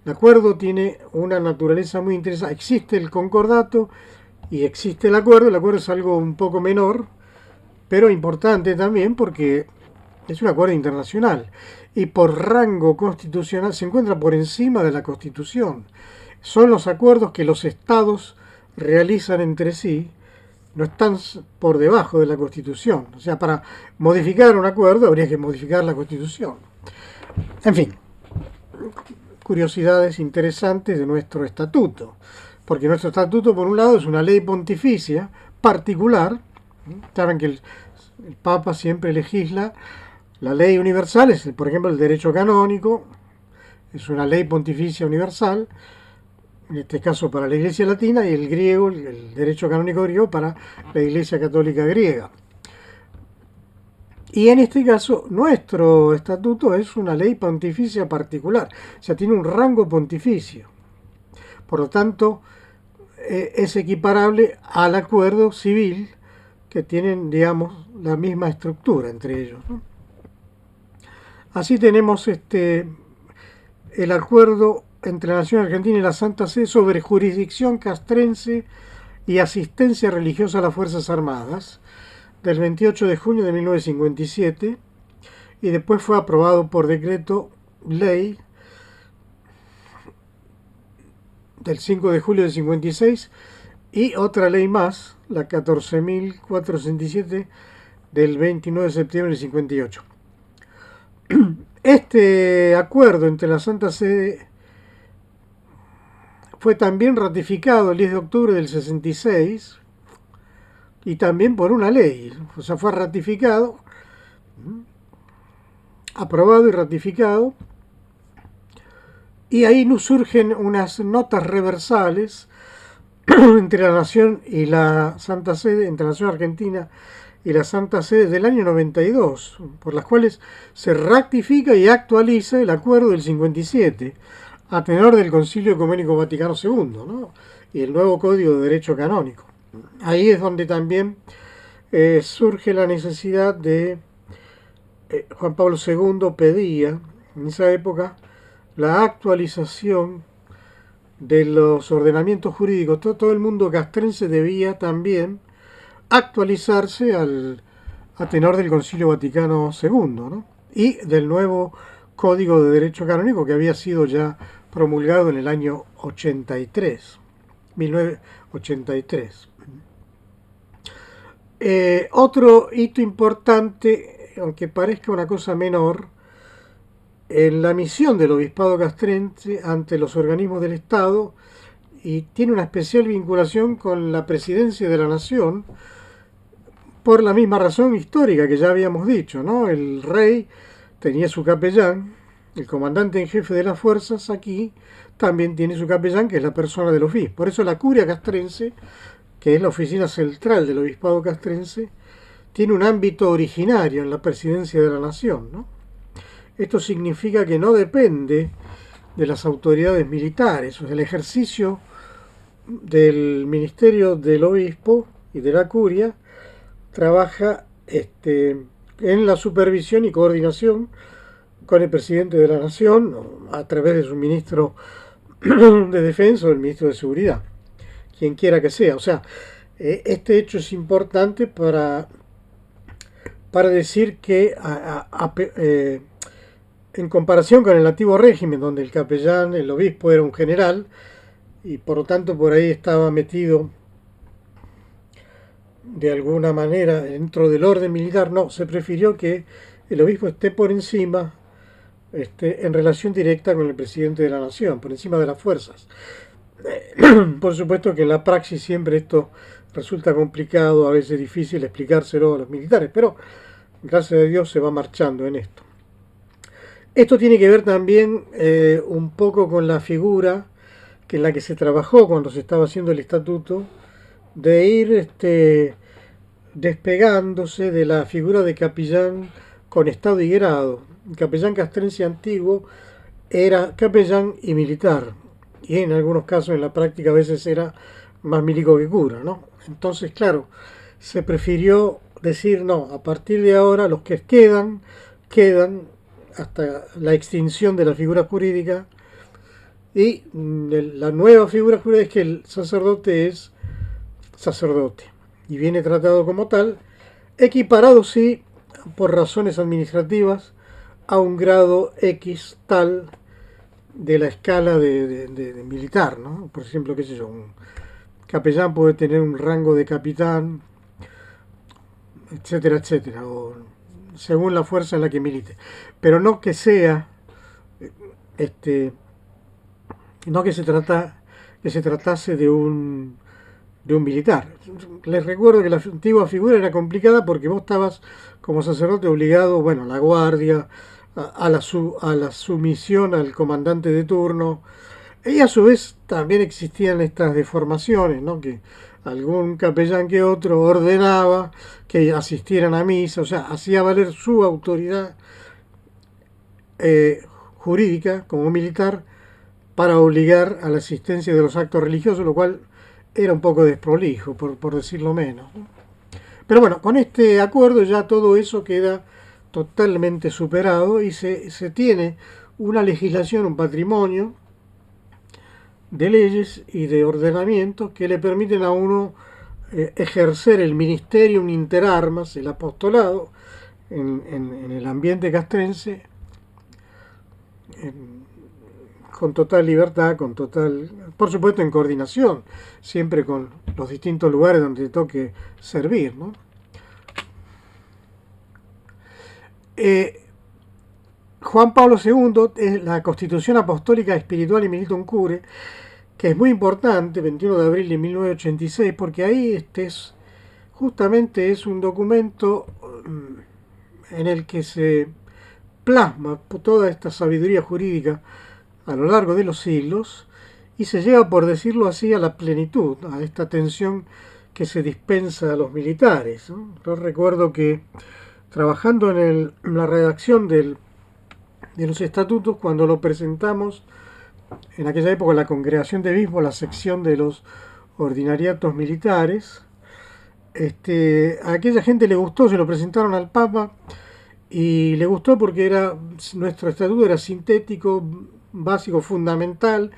El acuerdo tiene una naturaleza muy interesante. Existe el concordato y existe el acuerdo. El acuerdo es algo un poco menor, pero importante también porque es un acuerdo internacional y por rango constitucional se encuentra por encima de la Constitución. Son los acuerdos que los estados realizan entre sí, no están por debajo de la Constitución. O sea, para modificar un acuerdo habría que modificar la Constitución. En fin, curiosidades interesantes de nuestro estatuto. Porque nuestro estatuto, por un lado, es una ley pontificia particular. Saben que el Papa siempre legisla. La ley universal es, por ejemplo, el derecho canónico. Es una ley pontificia universal, en este caso para la Iglesia Latina, y el griego, el derecho canónico griego, para la Iglesia Católica griega. Y en este caso, nuestro estatuto es una ley pontificia particular, o sea, tiene un rango pontificio. Por lo tanto, es equiparable al acuerdo civil, que tienen, digamos, la misma estructura entre ellos, ¿no? Así tenemos el acuerdo entre la Nación Argentina y la Santa Sede sobre jurisdicción castrense y asistencia religiosa a las Fuerzas Armadas, del 28 de junio de 1957 y después fue aprobado por decreto ley del 5 de julio del 56 y otra ley más, la 14.467 del 29 de septiembre del 58. Este acuerdo entre la Santa Sede fue también ratificado el 10 de octubre del 66 y también por una ley, o sea, fue ratificado, aprobado y ratificado, y ahí nos surgen unas notas reversales entre la Nación y la Santa Sede, entre la Nación Argentina y la Santa Sede del año 92, por las cuales se ratifica y actualiza el acuerdo del 57, a tenor del Concilio Ecuménico Vaticano II, ¿no? Y el nuevo Código de Derecho Canónico. Ahí es donde también surge la necesidad de Juan Pablo II pedía en esa época la actualización de los ordenamientos jurídicos. Todo el mundo castrense debía también actualizarse a tenor del Concilio Vaticano II, ¿no? Y del nuevo Código de Derecho Canónico que había sido ya promulgado en el año 83, 1983. Otro hito importante, aunque parezca una cosa menor, en la misión del obispado castrense ante los organismos del Estado, y tiene una especial vinculación con la presidencia de la Nación, por la misma razón histórica que ya habíamos dicho, ¿no? El rey tenía su capellán, el comandante en jefe de las fuerzas aquí también tiene su capellán, que es la persona del obispo. Por eso la curia castrense, que es la oficina central del obispado castrense, tiene un ámbito originario en la presidencia de la Nación, ¿no? Esto significa que no depende de las autoridades militares, o sea, el ejercicio del ministerio del obispo y de la curia trabaja en la supervisión y coordinación con el presidente de la Nación a través de su ministro de Defensa o el ministro de Seguridad, quien quiera que sea. O sea, este hecho es importante para decir que en comparación con el antiguo régimen, donde el capellán, el obispo, era un general, y por lo tanto por ahí estaba metido de alguna manera dentro del orden militar, no, se prefirió que el obispo esté por encima, en relación directa con el presidente de la Nación, por encima de las fuerzas. Por supuesto que en la praxis siempre esto resulta complicado, a veces difícil explicárselo a los militares, pero gracias a Dios se va marchando en esto. Esto tiene que ver también un poco con la figura que en la que se trabajó cuando se estaba haciendo el estatuto, de ir despegándose de la figura de capellán con estado y grado. El capellán castrense antiguo era capellán y militar, y en algunos casos en la práctica a veces era más milico que cura, ¿no? Entonces, claro, se prefirió decir, no, a partir de ahora los que quedan hasta la extinción de la figura jurídica, y la nueva figura jurídica es que el sacerdote es sacerdote y viene tratado como tal, equiparado sí por razones administrativas a un grado X tal de la escala de militar, ¿no? Por ejemplo, qué sé yo, un capellán puede tener un rango de capitán, etcétera, etcétera, o según la fuerza en la que milite, pero no que sea no que se tratase de un militar. Les recuerdo que la antigua figura era complicada porque vos estabas como sacerdote obligado, bueno, a la guardia, a la sumisión al comandante de turno, y a su vez también existían estas deformaciones, ¿no? Que algún capellán que otro ordenaba que asistieran a misa, o sea, hacía valer su autoridad jurídica como militar para obligar a la asistencia de los actos religiosos, lo cual era un poco desprolijo, por decirlo menos. Pero bueno, con este acuerdo ya todo eso queda totalmente superado y se tiene una legislación, un patrimonio de leyes y de ordenamientos que le permiten a uno ejercer el ministerium inter armas, el apostolado, en el ambiente castrense, en- con total libertad, con total, por supuesto en coordinación, siempre con los distintos lugares donde te toque servir, ¿no? Eh, Juan Pablo II es la Constitución Apostólica Espiritual y Militum Cure, que es muy importante, 21 de abril de 1986, porque ahí justamente es un documento en el que se plasma toda esta sabiduría jurídica a lo largo de los siglos y se lleva, por decirlo así, a la plenitud, a esta atención que se dispensa a los militares, ¿no? Yo recuerdo que trabajando en la redacción de los estatutos, cuando lo presentamos, en aquella época la Congregación de Obispos, la sección de los ordinariatos militares, a aquella gente le gustó, se lo presentaron al Papa y le gustó porque nuestro estatuto era sintético, básico, fundamental,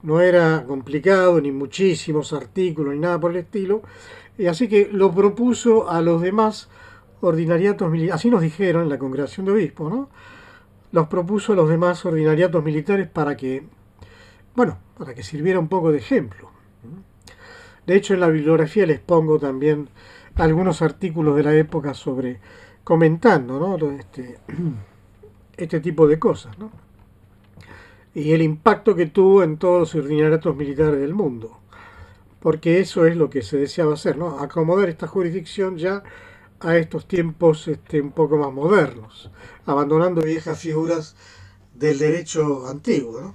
no era complicado, ni muchísimos artículos, ni nada por el estilo, y así que lo propuso a los demás ordinariatos militares, así nos dijeron en la Congregación de Obispos, ¿no? Los propuso a los demás ordinariatos militares para que sirviera un poco de ejemplo. De hecho, en la bibliografía les pongo también algunos artículos de la época sobre comentando, ¿no? Este tipo de cosas, ¿no? Y el impacto que tuvo en todos los ordinariatos militares del mundo, porque eso es lo que se deseaba hacer, ¿no? Acomodar esta jurisdicción ya a estos tiempos un poco más modernos, abandonando viejas figuras del derecho antiguo, ¿no?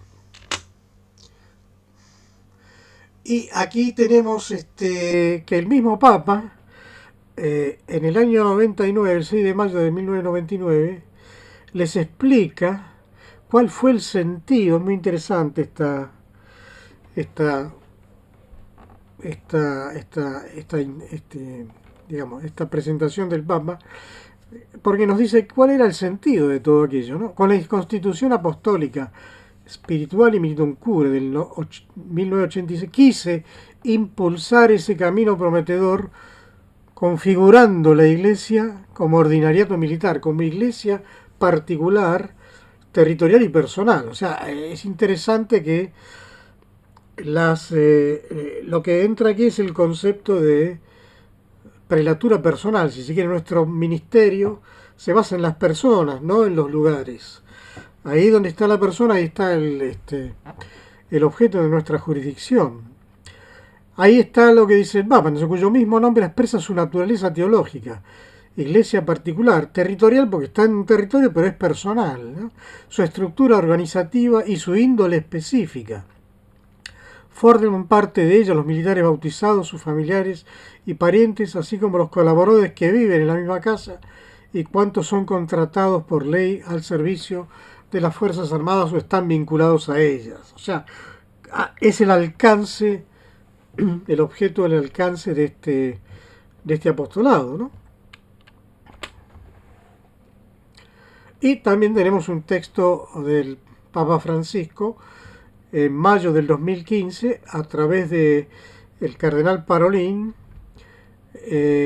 Y aquí tenemos que el mismo Papa, en el año 99, el 6 de mayo de 1999, les explica cuál fue el sentido, es muy interesante esta, esta presentación del Papa, porque nos dice cuál era el sentido de todo aquello, ¿no? Con la Constitución Apostólica Espiritual y Militum Cure del 1986, quise impulsar ese camino prometedor configurando la iglesia como ordinariato militar, como iglesia particular, territorial y personal. O sea, es interesante que lo que entra aquí es el concepto de prelatura personal. Si se quiere, nuestro ministerio se basa en las personas, no en los lugares. Ahí donde está la persona, ahí está el objeto de nuestra jurisdicción. Ahí está lo que dice el Papa, cuyo mismo nombre expresa su naturaleza teológica. Iglesia particular, territorial porque está en un territorio pero es personal, ¿no? Su estructura organizativa y su índole específica. Forman parte de ella los militares bautizados, sus familiares y parientes, así como los colaboradores que viven en la misma casa y cuantos son contratados por ley al servicio de las Fuerzas Armadas o están vinculados a ellas. O sea, es el alcance, el objeto del alcance de este apostolado, ¿no? Y también tenemos un texto del Papa Francisco en mayo del 2015 a través de el cardenal Parolin,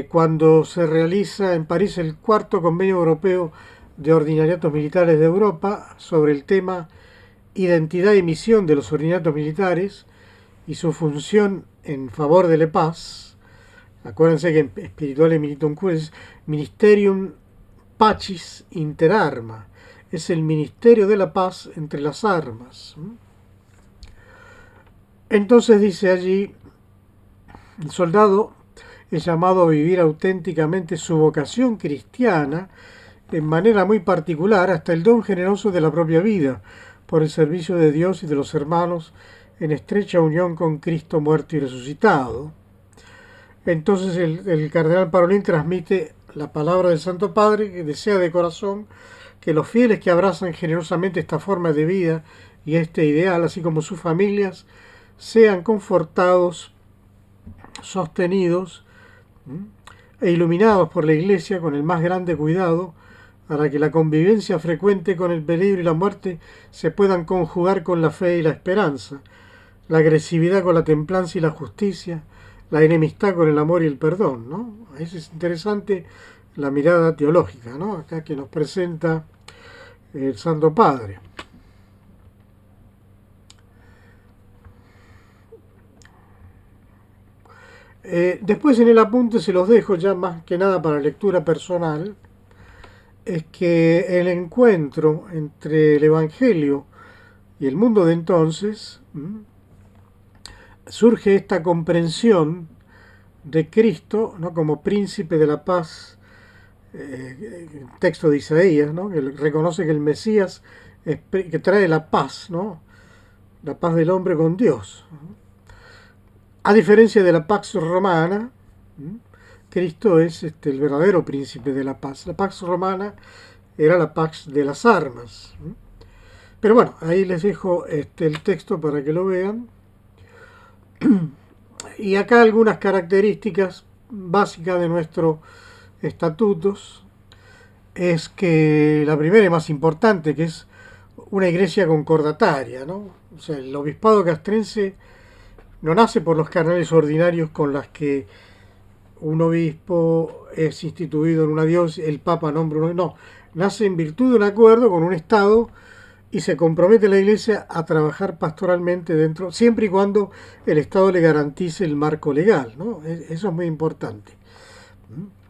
cuando se realiza en París el cuarto convenio europeo de ordinariatos militares de Europa sobre el tema identidad y misión de los ordinariatos militares y su función en favor de la paz. Acuérdense que en Spirituale Militum Cure es Ministerium Pacis Inter Arma, es el ministerio de la paz entre las armas. Entonces dice allí, el soldado es llamado a vivir auténticamente su vocación cristiana en manera muy particular hasta el don generoso de la propia vida por el servicio de Dios y de los hermanos en estrecha unión con Cristo muerto y resucitado. Entonces el cardenal Parolin transmite la palabra del Santo Padre, que desea de corazón que los fieles que abrazan generosamente esta forma de vida y este ideal, así como sus familias, sean confortados, sostenidos e iluminados por la Iglesia con el más grande cuidado para que la convivencia frecuente con el peligro y la muerte se puedan conjugar con la fe y la esperanza, la agresividad con la templanza y la justicia, la enemistad con el amor y el perdón, ¿no? Es interesante la mirada teológica, ¿no? Acá que nos presenta el Santo Padre. Después en el apunte se los dejo ya más que nada para lectura personal, es que el encuentro entre el Evangelio y el mundo de entonces, surge esta comprensión de Cristo, ¿no?, como príncipe de la paz, texto de Isaías, ¿no?, que reconoce que el Mesías es que trae la paz, ¿no?, la paz del hombre con Dios. A diferencia de la Pax Romana, Cristo es el verdadero príncipe de la paz. La Pax Romana era la Pax de las armas. Pero bueno, ahí les dejo el texto para que lo vean. Y acá algunas características básicas de nuestros estatutos es que la primera y más importante, que es una iglesia concordataria, ¿no? O sea, el obispado castrense no nace por los canales ordinarios con las que un obispo es instituido en una diócesis, el Papa nombra uno, no, nace en virtud de un acuerdo con un Estado y se compromete la Iglesia a trabajar pastoralmente dentro, siempre y cuando el Estado le garantice el marco legal, ¿no? Eso es muy importante.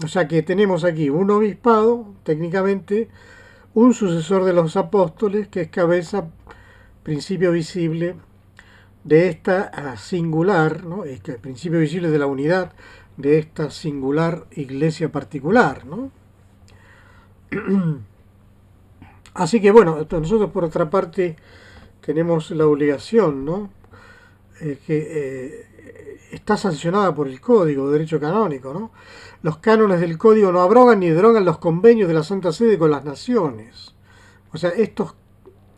O sea que tenemos aquí un obispado, técnicamente, un sucesor de los apóstoles, que es cabeza, principio visible de esta singular, ¿no?, el principio visible de la unidad de esta singular iglesia particular, ¿no? Así que bueno, nosotros por otra parte tenemos la obligación, ¿no?, que está sancionada por el Código de Derecho Canónico, ¿no? Los cánones del Código no abrogan ni derogan los convenios de la Santa Sede con las naciones. O sea, estos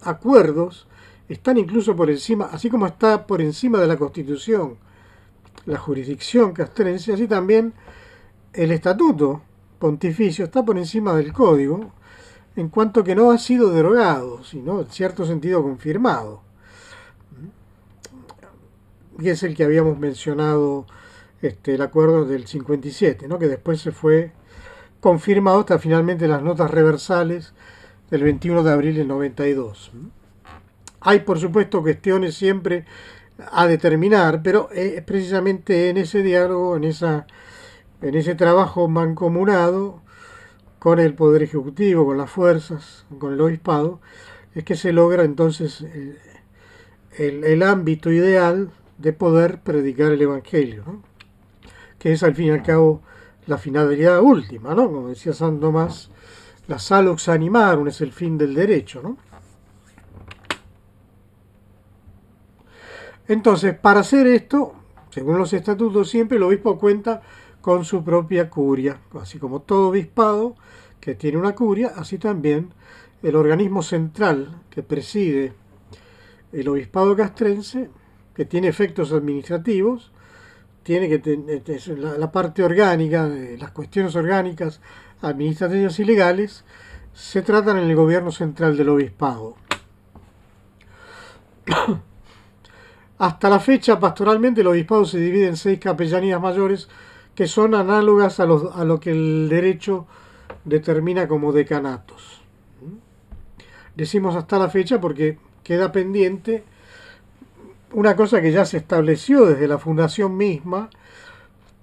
acuerdos están incluso por encima, así como está por encima de la Constitución la jurisdicción castrense, así también el estatuto pontificio está por encima del código, en cuanto que no ha sido derogado, sino en cierto sentido confirmado. Y es el que habíamos mencionado, el acuerdo del 57, ¿no?, que después se fue confirmado hasta finalmente las notas reversales del 21 de abril del 92. Hay, por supuesto, cuestiones siempre a determinar, pero es precisamente en ese diálogo, en ese trabajo mancomunado con el Poder Ejecutivo, con las fuerzas, con el obispado, es que se logra entonces el ámbito ideal de poder predicar el Evangelio, ¿no?, que es al fin y al cabo la finalidad última, ¿no? Como decía San Tomás, la salux animarum es el fin del derecho, ¿no? Entonces, para hacer esto, según los estatutos, siempre el obispo cuenta con su propia curia, así como todo obispado que tiene una curia, así también el organismo central que preside el obispado castrense, que tiene efectos administrativos, tiene que tener la parte orgánica, las cuestiones orgánicas, administrativas y legales, se tratan en el gobierno central del obispado. Hasta la fecha, pastoralmente, el obispado se divide en 6 capellanías mayores que son análogas a lo que el derecho determina como decanatos. Decimos hasta la fecha porque queda pendiente una cosa que ya se estableció desde la fundación misma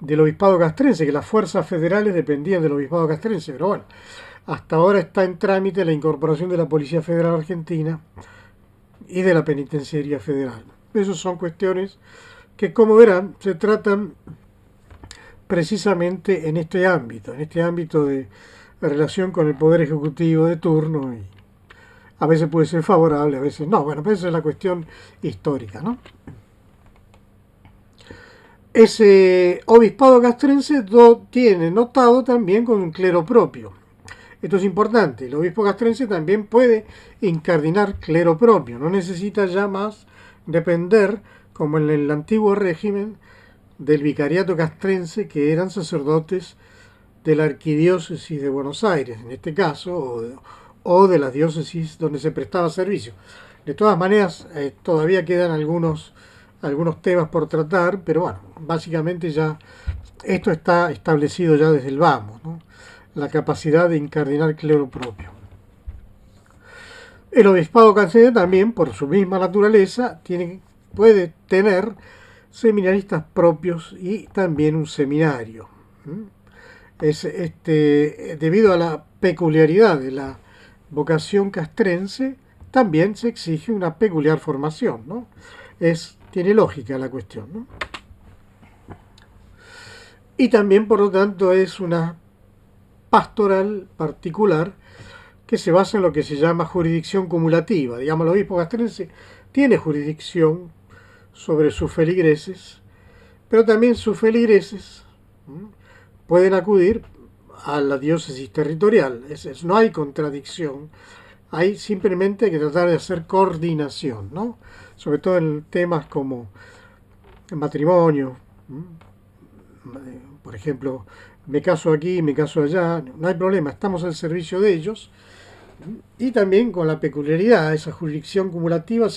del obispado castrense, que las fuerzas federales dependían del obispado castrense. Pero bueno, hasta ahora está en trámite la incorporación de la Policía Federal Argentina y de la Penitenciaría Federal. Esas son cuestiones que, como verán, se tratan precisamente en este ámbito de relación con el Poder Ejecutivo de turno, y a veces puede ser favorable, a veces no. Bueno, pues esa es la cuestión histórica, ¿no? Ese obispado castrense tiene notado también con un clero propio. Esto es importante. El obispo castrense también puede incardinar clero propio. No necesita ya más depender, como en el antiguo régimen, del vicariato castrense, que eran sacerdotes de la arquidiócesis de Buenos Aires, en este caso, o de las diócesis donde se prestaba servicio. De todas maneras, todavía quedan algunos algunos temas por tratar, pero bueno, básicamente ya esto está establecido ya desde el vamos, ¿no? La capacidad de incardinar clero propio. El obispado castrense también, por su misma naturaleza, puede tener seminaristas propios y también un seminario. Debido a la peculiaridad de la vocación castrense, también se exige una peculiar formación, ¿no? Tiene lógica la cuestión, ¿no? Y también, por lo tanto, es una pastoral particular que se basa en lo que se llama jurisdicción cumulativa. Digamos, el obispo castrense tiene jurisdicción sobre sus feligreses, pero también sus feligreses pueden acudir a la diócesis territorial. No hay contradicción, hay simplemente que tratar de hacer coordinación, ¿no? Sobre todo en temas como el matrimonio, por ejemplo, me caso aquí, me caso allá, no hay problema, estamos al servicio de ellos. Y también con la peculiaridad, esa jurisdicción cumulativa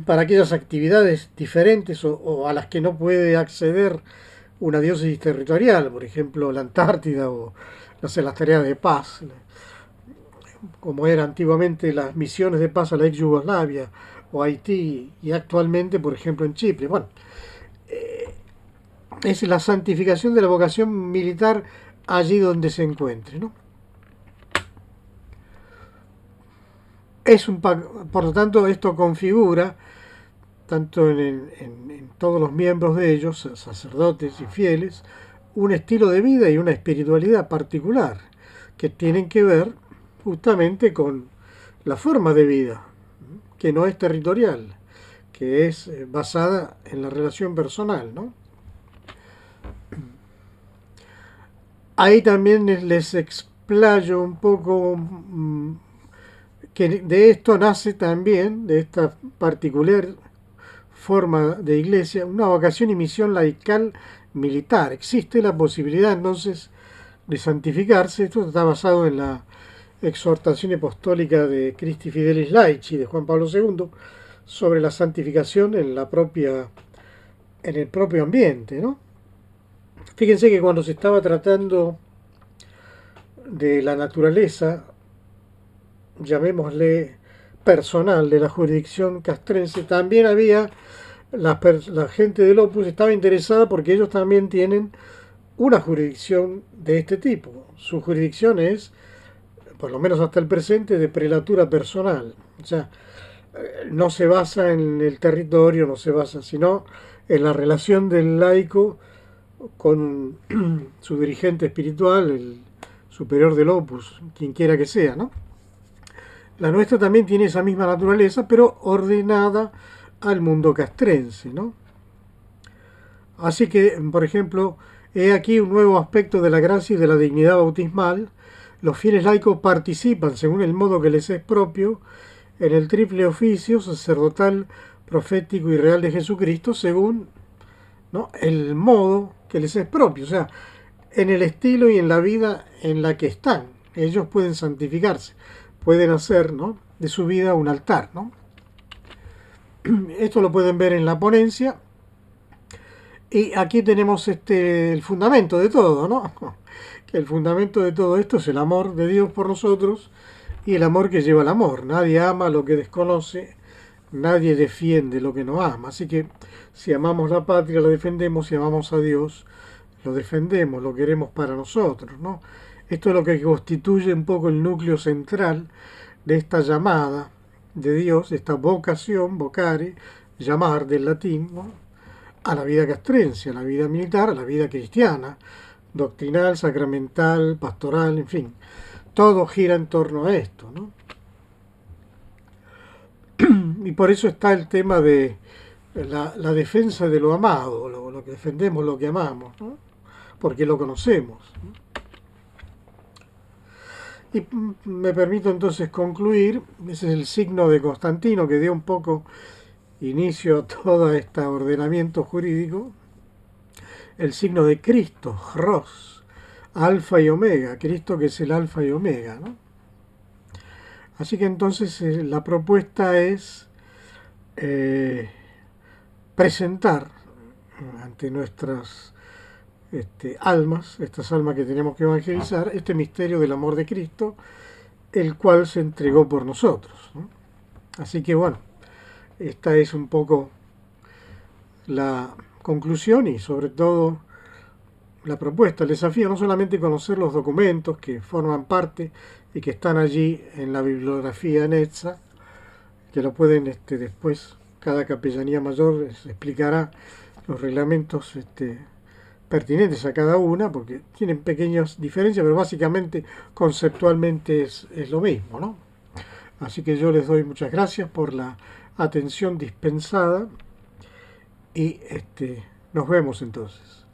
para aquellas actividades diferentes o a las que no puede acceder una diócesis territorial, por ejemplo la Antártida o no sé, las tareas de paz, como eran antiguamente las misiones de paz a la ex Yugoslavia o Haití y actualmente, por ejemplo, en Chipre. Bueno, es la santificación de la vocación militar allí donde se encuentre, ¿no? Por lo tanto, esto configura, tanto en todos los miembros de ellos, sacerdotes y fieles, un estilo de vida y una espiritualidad particular que tienen que ver justamente con la forma de vida, que no es territorial, que es basada en la relación personal, ¿no? Ahí también les explayo un poco que de esto nace también, de esta particular forma de iglesia, una vocación y misión laical militar. Existe la posibilidad entonces de santificarse. Esto está basado en la exhortación apostólica de Christi Fidelis Laici de Juan Pablo II sobre la santificación en el propio ambiente, ¿no? Fíjense que cuando se estaba tratando de la naturaleza, llamémosle personal, de la jurisdicción castrense, también había la gente del Opus estaba interesada porque ellos también tienen una jurisdicción de este tipo. Su jurisdicción es, por lo menos hasta el presente, de prelatura personal. O sea, no se basa en el territorio, no se basa, sino en la relación del laico con su dirigente espiritual, el superior del Opus, quien quiera que sea, ¿no? La nuestra también tiene esa misma naturaleza, pero ordenada al mundo castrense, ¿no? Así que, por ejemplo, he aquí un nuevo aspecto de la gracia y de la dignidad bautismal. Los fieles laicos participan, según el modo que les es propio, en el triple oficio sacerdotal, profético y real de Jesucristo, según, ¿no?, el modo que les es propio, o sea, en el estilo y en la vida en la que están. Ellos pueden santificarse, pueden hacer, ¿no?, de su vida un altar, ¿no? Esto lo pueden ver en la ponencia. Y aquí tenemos el fundamento de todo, ¿no? Que el fundamento de todo esto es el amor de Dios por nosotros y el amor que lleva al amor. Nadie ama lo que desconoce, nadie defiende lo que no ama. Así que si amamos la patria, la defendemos, si amamos a Dios, lo defendemos, lo queremos para nosotros, ¿no? Esto es lo que constituye un poco el núcleo central de esta llamada de Dios, de esta vocación, vocare, llamar del latín, ¿no?, a la vida castrense, a la vida militar, a la vida cristiana, doctrinal, sacramental, pastoral, en fin. Todo gira en torno a esto, ¿no? Y por eso está el tema de la defensa de lo amado, lo que defendemos, lo que amamos, ¿no? Porque lo conocemos, ¿no? Y me permito entonces concluir. Ese es el signo de Constantino que dio un poco inicio a todo este ordenamiento jurídico. El signo de Cristo, Ros, alfa y omega, Cristo que es el alfa y omega, ¿no? Así que entonces la propuesta es presentar ante nuestras almas, estas almas que tenemos que evangelizar, este misterio del amor de Cristo, el cual se entregó por nosotros, ¿no? Así que bueno, esta es un poco la conclusión y sobre todo la propuesta, el desafío, no solamente conocer los documentos que forman parte y que están allí en la bibliografía anexa, que lo pueden después, cada capellanía mayor les explicará los reglamentos pertinentes a cada una, porque tienen pequeñas diferencias, pero básicamente conceptualmente es lo mismo, ¿no? Así que yo les doy muchas gracias por la atención dispensada y nos vemos entonces.